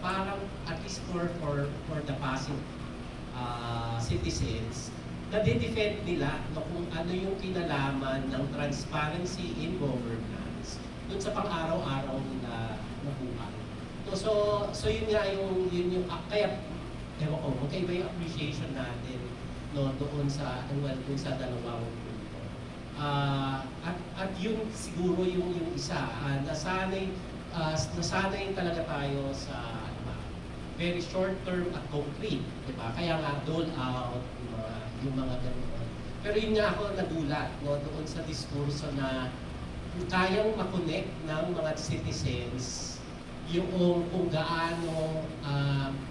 parang at least for the Pasig citizens, na de-defend nila no, kung ano yung kinalaman ng transparency in governance dun sa pang-araw-araw nila na buhay. So yun nga yung kaya ewan ko, magkaiba yung appreciation natin no, doon sa dalawang punto. At yun siguro yung isa, nasanay talaga tayo sa very short term at concrete, di ba? Kaya nga dole out yung mga ganun. Pero yun nga ako nagulat no, doon sa diskurso na kayang makonect ng mga citizens yung kung gaano,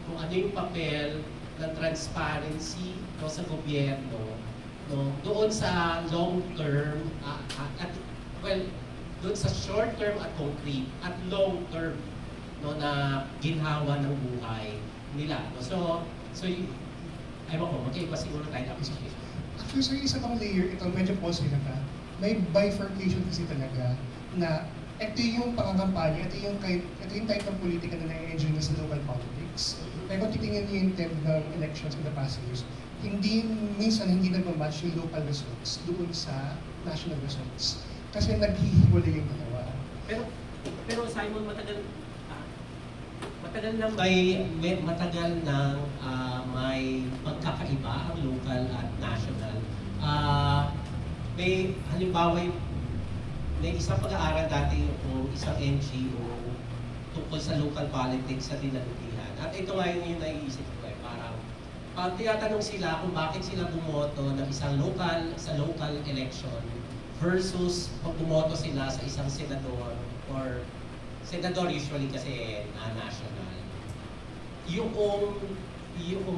kung ano yung papel ng transparency no, sa gobyerno no, doon sa long term doon sa short term at concrete at long term no, na ginhawa ng buhay nila. No? So ewan ko, magkaiba siguro tayo na appreciation. Actually, sir, isa pang layer, ito medyo pause na ka. May bifurcation kasi talaga na ito yung pangangampanya, ito yung type ng politika na na-enjoy na sa local politics. Kaya kung titingnan niyo yung trend ng elections in the past years, minsan hindi nagmamatch yung local results doon sa national results. Kasi naghihiwalay yung dalawa. Pero Simon, matagal nang may magkakaiba ang local at national. May halimbawa may isang pag-aaral dati yung isang NGO tungkol sa local politics sa Dinalutihan. At ito nga yung naiisip ko parang pag tinatanong sila kung bakit sila bumoto ng isang local election versus pag bumoto sila sa isang senador or senador usually kasi national. Yung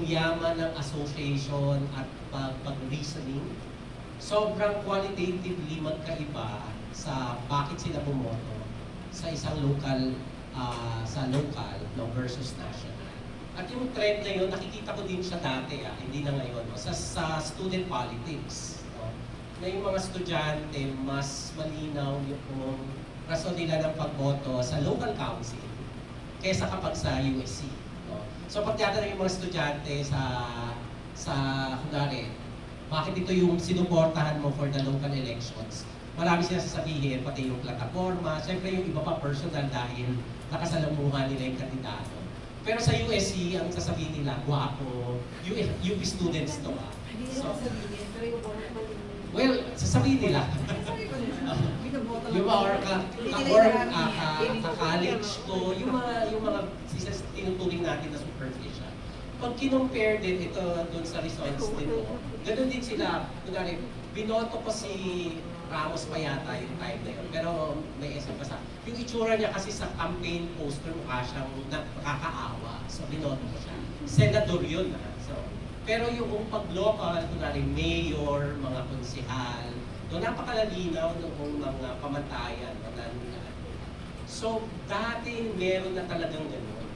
yaman ng association at pag-reasoning, sobrang qualitatively magkaiba sa bakit sila bumoto sa isang local no, versus national. At yung trend na yun, nakikita ko din siya dati, hindi na ngayon, no, sa student politics. No, na yung mga estudyante, mas malinaw yung rason nila ng pagboto sa local council kaysa kapag sa USC. No? So pag tinatanong yung mga estudyante sa kunwari, bakit ito yung sinuportahan mo for the local elections? Marami sila sasabihin, pati yung plataforma, siyempre yung iba pa personal dahil nakasalamuhan nila yung kandidato. Pero sa USC, ang sasabihin nila, guwapo, UP students to. So, well, sasabihin nila. Yung mga ka-college ko, yung mga tinuturing natin na superficial. Pag kinumpare din ito doon sa results nito, ganun din sila. Kunwari, binoto ko si Ramos pa yata yung time na yun. Pero may SM pa sa. Yung itsura niya kasi sa campaign poster mukha siyang nakakaawa. So binoto ko siya. Senador yun So, pero yung pag-local, kunwari mayor, mga konsehal, no, napakalinaw noong mga pamantayan. So, dati meron na talagang gano'n.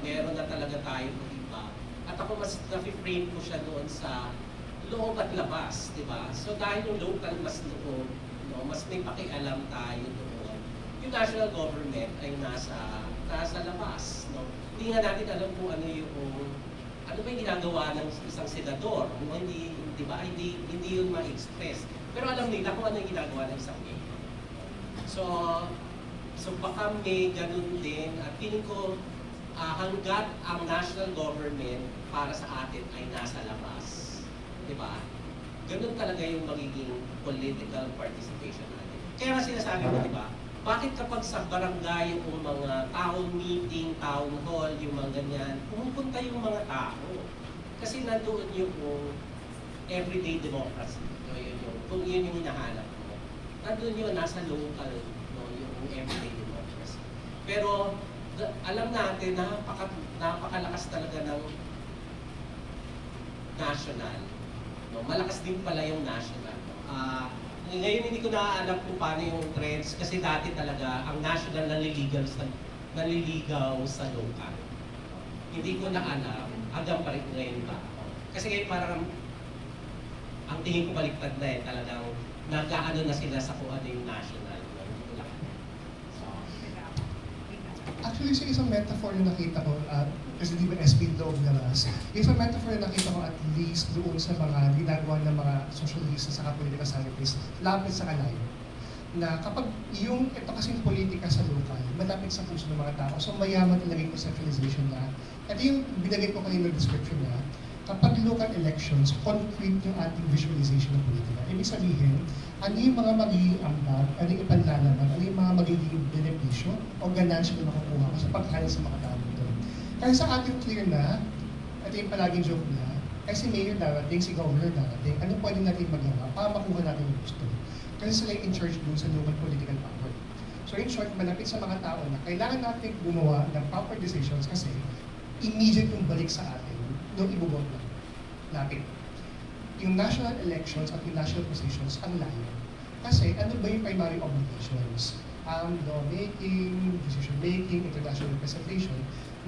Meron na talaga tayo iba. At ako mas na-frame ko siya doon sa loob at labas, di ba? So dahil yung local mas loob, no, mas may pakialam tayo doon. Yung national government ay nasa labas, no? Hindi nga natin alam kung ano ba yung ginagawa ng isang senador, no? Hindi, di ba? Hindi yun ma-express. Pero alam nila kung ano yung ginagawa ng isang mayor. So baka may ganun din. At feeling ko, hanggat ang national government para sa atin ay nasa labas. Di ba? Ganun talaga yung magiging political participation natin. Kaya nga sinasabi ko, di ba? Bakit kapag sa barangay yung mga town meeting, town hall, yung mga ganyan, pumupunta yung mga tao. Kasi nandoon yung everyday democracy. No, kung yun yung hinahanap mo. Nandoon yun, nasa local, no, yung everyday democracy. Pero alam natin na napakalakas talaga ng national. No? Malakas din pala yung national. No? Ngayon hindi ko naaalam kung paano yung trends kasi dati talaga ang national naliligaw sa local. Hindi ko na alam hanggang pa rin ngayon ba. Kasi ngayon parang ang tingin ko baliktad na talagang nagkaano na sila sa kung ano yung national. No? Hindi ko lang. Actually, sa isang metaphor na nakita ko, kasi di ba SB loob na ras, isang metaphor na nakita ko at least doon sa mga ginagawa ng mga socialist sa political scientists, lapit sa kalayo. Na kapag ito kasing politika sa local, malapit sa puso ng mga tao, so mayaman talaga yung conceptualization na, ito yung binagay ko kanina description na, kapag local elections, concrete yung ating visualization ng politika. Ibig sabihin, ano yung mga magiging ambag, ano yung ipanlalaman, ano yung mga magiging benepisyo o ganansya na makukuha ko sa pagkaya sa mga tao dito. Kaya sa atin clear na, ito yung palaging joke na, ay si Mayor darating, si Governor darating, ano pwede natin magawa para makuha natin yung gusto. Kasi sila in charge dun sa local political power. So in short, malapit sa mga tao na kailangan natin gumawa ng proper decisions kasi immediate yung balik sa atin nung ibubot na. Lapit. Yung national elections at yung national positions ang layo. Kasi ano ba yung primary obligations? Lawmaking, decision-making, international representation,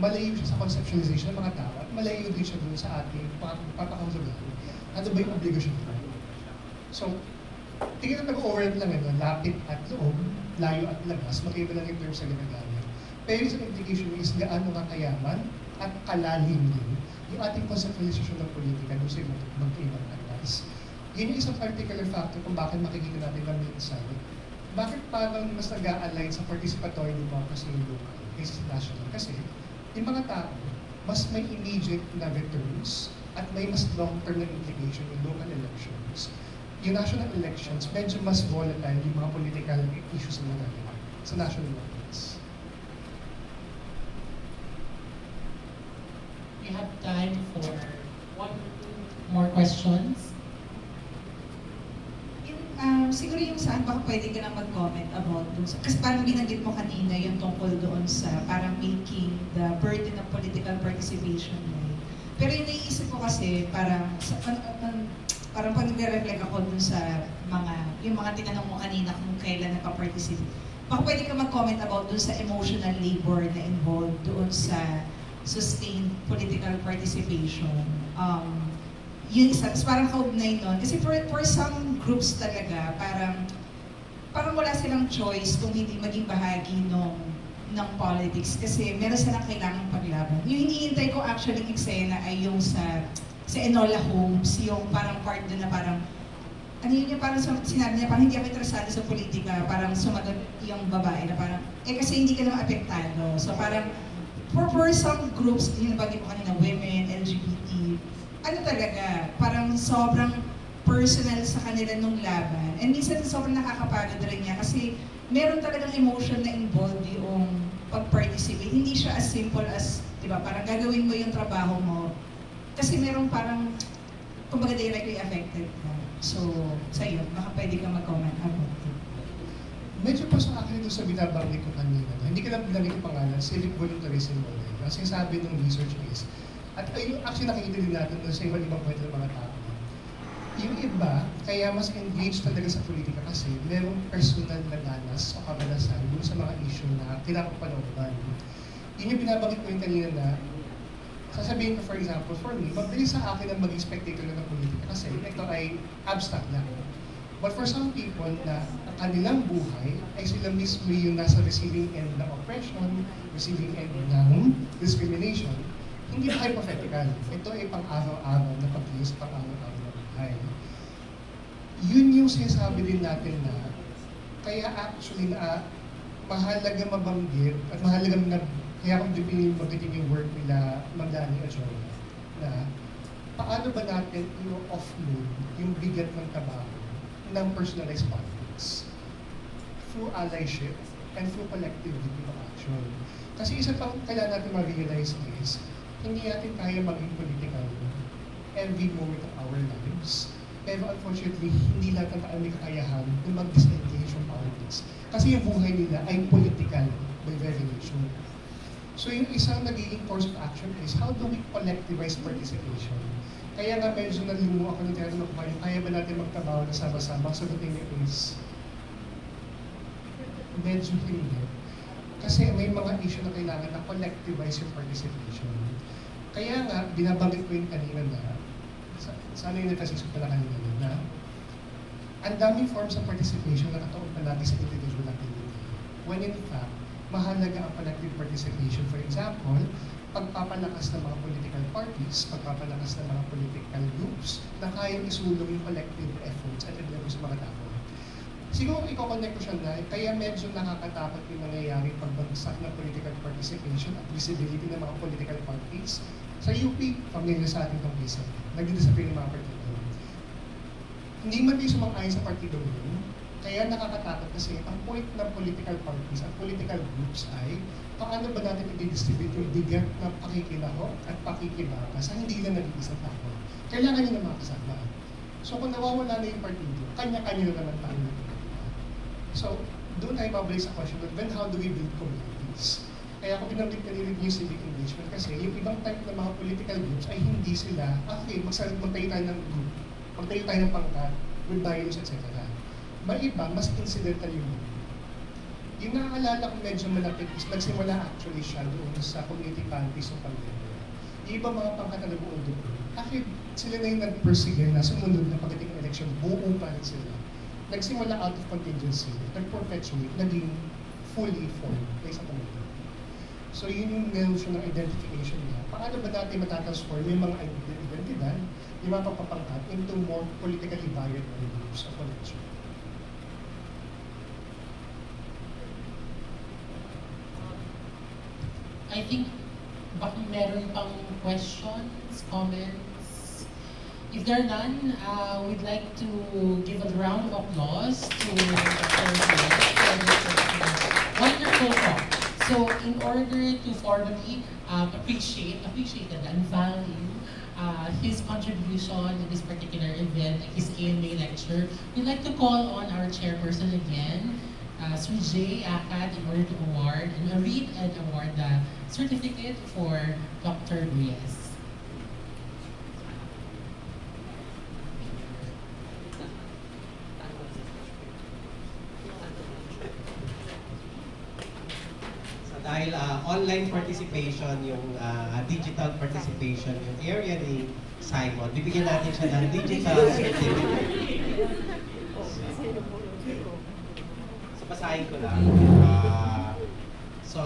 malayo siya sa conceptualization ng mga tao at malayo din siya dun sa ating papakahulugan. Ano ba yung obligation ko? So, tingin na nag-overlap lang ito, lapit at loob, layo at labas, magkaiba lang yung terms sa ginagamit. Pero isang implication is gaano nga kayaman at kalalim din yung ating conceptualization ng politika doon sa magkaibang atas. Yun yung isang particular factor kung bakit makikita natin na minsan, bakit parang mas nag-a-align sa participatory democracy yung local kaysa sa national. Kasi yung mga tao, mas may immediate na returns at may mas long-term na implication yung local elections. Yung national elections, medyo mas volatile yung mga political issues na nagagawa sa national levels. We have time for one or two more questions. Siguro yung saan baka pwede ka na mag-comment about dun sa, kasi parang binanggit mo kanina yung tungkol doon sa parang making the burden of political participation. Right? Pero yung naiisip ko kasi parang parang pag nagre-reflect ako dun sa yung mga tinanong mo kanina kung kailan nagpa-participate. Baka pwede ka mag-comment about dun sa emotional labor na involved doon sa sustained political participation. Yun isa, parang kaugnay nun. Kasi for some groups talaga, parang wala silang choice kung hindi maging bahagi ng politics. Kasi meron silang kailangang paglaban. Yung hinihintay ko actually eksena ay yung sa Enola Holmes, yung parang part doon na parang, ano yun yung parang sinabi niya, parang hindi ako interesado sa politika, parang sumagot yung babae na parang, kasi hindi ka naman apektado. So parang, for some groups, yung nabagi mo kanina, women, LGBT, ano talaga, parang sobrang personal sa kanila nung laban. And minsan sobrang nakakapagod rin niya kasi meron talagang emotion na involved yung pag-participate. Hindi siya as simple as, di ba, parang gagawin mo yung trabaho mo. Kasi meron parang, kumbaga directly affected na. So, sa'yo, baka pwede ka mag-comment about it. Medyo pa sa akin ito sa binabanggit ko kanina. Hindi ka lang binanggit yung pangalan, civic voluntarism model. Kasi sabi ng research is, at ayun, actually nakikita din natin sa iba't ibang kwento ng mga tao. Yung iba, kaya mas engaged talaga sa politika kasi merong personal na ganas o kabalasan dun sa mga issue na pinapapalooban. Yun yung binabanggit ko yung kanina na, sasabihin ko for example, for me, mabilis sa akin ang maging spectator na ng politika kasi ito ay abstract lang. But for some people na ang kanilang buhay ay sila mismo yung nasa receiving end ng oppression, receiving end ng discrimination, hindi ba hypothetical? Ito ay pang-araw-araw na pag-iis, pang-araw-araw na buhay. yun yung sinasabi din natin na kaya actually na mahalaga mabanggit at mahalaga na kaya kung din magiging yung work nila Magdani at Joya na paano ba natin i-offload yung bigat ng trabaho ng personalized politics through allyship and through collectivity of action. Kasi isa pang kailangan natin ma-realize is hindi natin kaya maging political every moment of our lives. Pero unfortunately, hindi lahat ng tao may kakayahan na mag-disengage from politics. Kasi yung buhay nila ay political by very nature. So yung isang nagiging course of action is how do we collectivize participation? Kaya nga medyo nalimu ako ng tinanong ko kaya ba natin magtrabaho na sama-sama? So the thing is, medyo hindi. Kasi may mga issue na kailangan na collectivize yung participation. Kaya nga, binabanggit ko yung kanina na sana yung natasisip pala kanina na ang daming forms of participation na nakataon palagi sa individual activity. When in fact, mahalaga ang collective participation. For example, pagpapalakas ng mga political parties, pagpapalakas ng mga political groups na kayang isulong yung collective efforts at endeavor sa mga tao. Siguro i-connect ko siya na, kaya medyo nakakatakot yung nangyayari pagbagsak ng political participation at visibility ng mga political parties. Sa UP, familiar sa ating itong case, nag-disappear yung mga partido. Hindi man tayo sumang-ayon sa partido yun, kaya nakakatakot kasi ang point ng political parties at political groups ay paano ba natin i-distribute yung bigat ng pakikilahok at pakikibaka sa hindi na nag-iisang tao. Kailangan nyo na mga kasama. So kung nawawala na yung partido, kanya-kanya na naman tayo. So, doon tayo babalik sa question, then how do we build communities? Kaya ako binanggit kanina yung civic engagement kasi yung ibang type ng mga political groups ay hindi sila, okay, magtayo tayo ng group, magtayo tayo ng pangkat, with values, etc. May iba, mas incidental yung group. Yung nakaalala ko medyo malapit is nagsimula actually siya doon sa community countries ng pandemya. Yung ibang mga pangkat na nabuo doon, actually sila na yung nag-persige na sumunod na pagdating ng election, buo pa rin sila. Nagsimula out of contingency, nag-perpetuate, naging fully formed na isang community. So yun yung notion ng identification niya. Paano ba natin matatransform yung mga identidad, yung mga pagpapangkat into more politically viable groups of connection? I think baka meron pang questions, comments. If there are none, we'd like to give a round of applause to Dr. Wonderful talk. So, in order to formally appreciate and value his contribution in this particular event, his AMA lecture, we'd like to call on our chairperson again, Sir J. Akad, in order to read and award the certificate for Dr. Reyes. Dahil online participation, yung digital participation, yung area ni Simon, bibigyan natin siya ng digital certificate. So, basahin ko lang. So,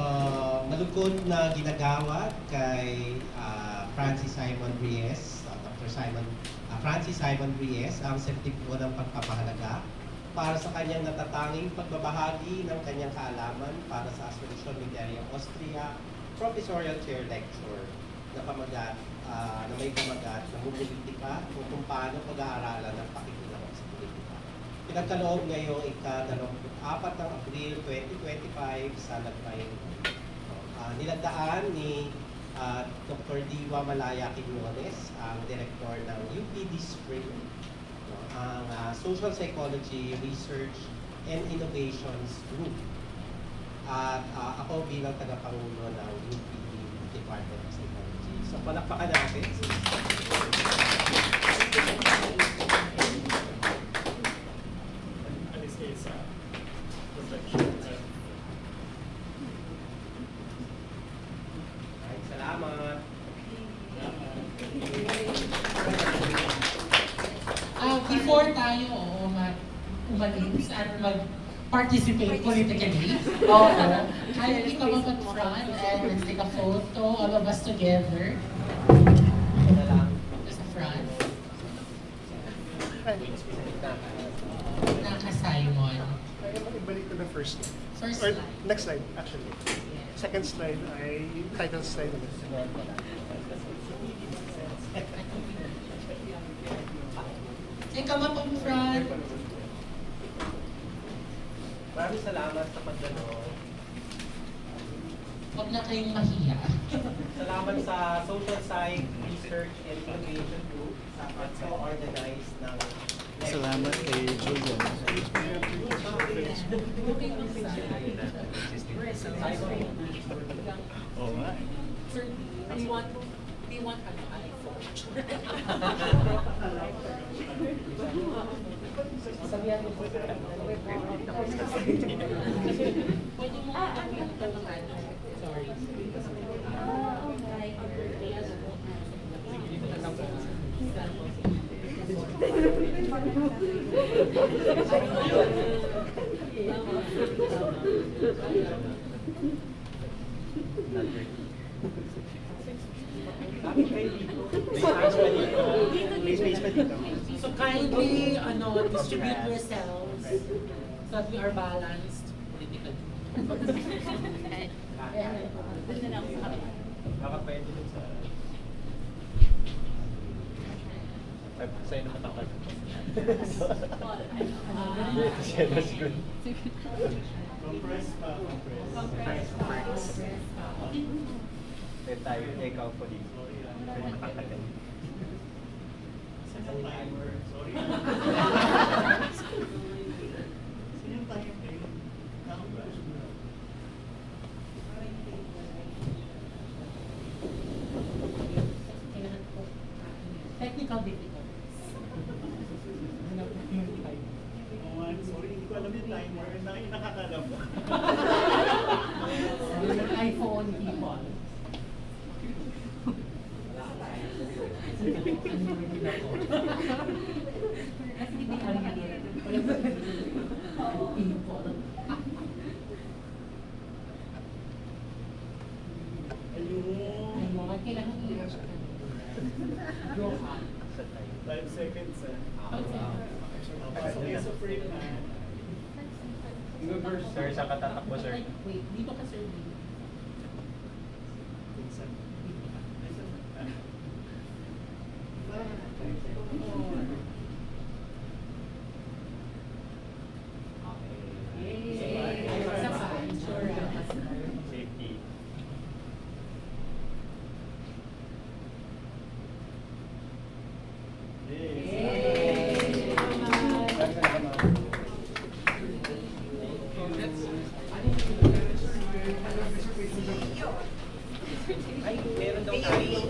malugod na ginagawa kay Francis Simon Reyes, Francis Simon Reyes, ang sertipiko ng pagpapahalaga para sa kanyang natatanging pagbabahagi ng kanyang kaalaman para sa Asuncion Mideria, Austria, Professorial Chair Lecture na may pamagat na politika kung paano pag-aaralan ng pakikilahok sa politika. Pinagkaloob ngayong ika-24 ng Abril 2025 sa Lagmay. Nilandaan ni Dr. Diwa Malaya Quiñones, ang Direktor ng UP District, ang Social Psychology Research and Innovations Group. At ako bilang tagapangulo ng UP Department of Psychology. So palakpakan natin. Ay, salamat. Before tayo umalis at mag-participate politically, I'll pick up at front and let's take a photo, all of us together. Just the front. Naka-Simon. Kaya mo ibalik to the first slide. First Or slide. next slide, actually. Second slide ay title slide ulit. Say, come up in front. Maraming salamat sa pagdalo. Huwag na kayong mahiya. Salamat sa Social Psych Research and Innovation Group at co-organize ng Salamat kay Julian. Oo nga. Sir, do you want an iPhone? Sabihan mo po. Pwede mo tanungan. Sorry. May space pa dito. So kindly distribute yourselves so that we are balanced politically. Baka pwede dun sa... Sa'yo naman ako. Compress pa, compress. Tayo, ikaw po dito. Makakagay. Sorry. Sino tayo kayo? Technical difficulties. Sorry, hindi ko alam yung timer. Nakakalam mo. iPhone people. Ayun. Kailangan i-rush ka. Go on. 5 seconds. Okay. So free na. Sir, saan ka tatakbo, sir? Wait, dito ka, sir. Isa pa, insurance. Safety. Ay, meron daw tayo.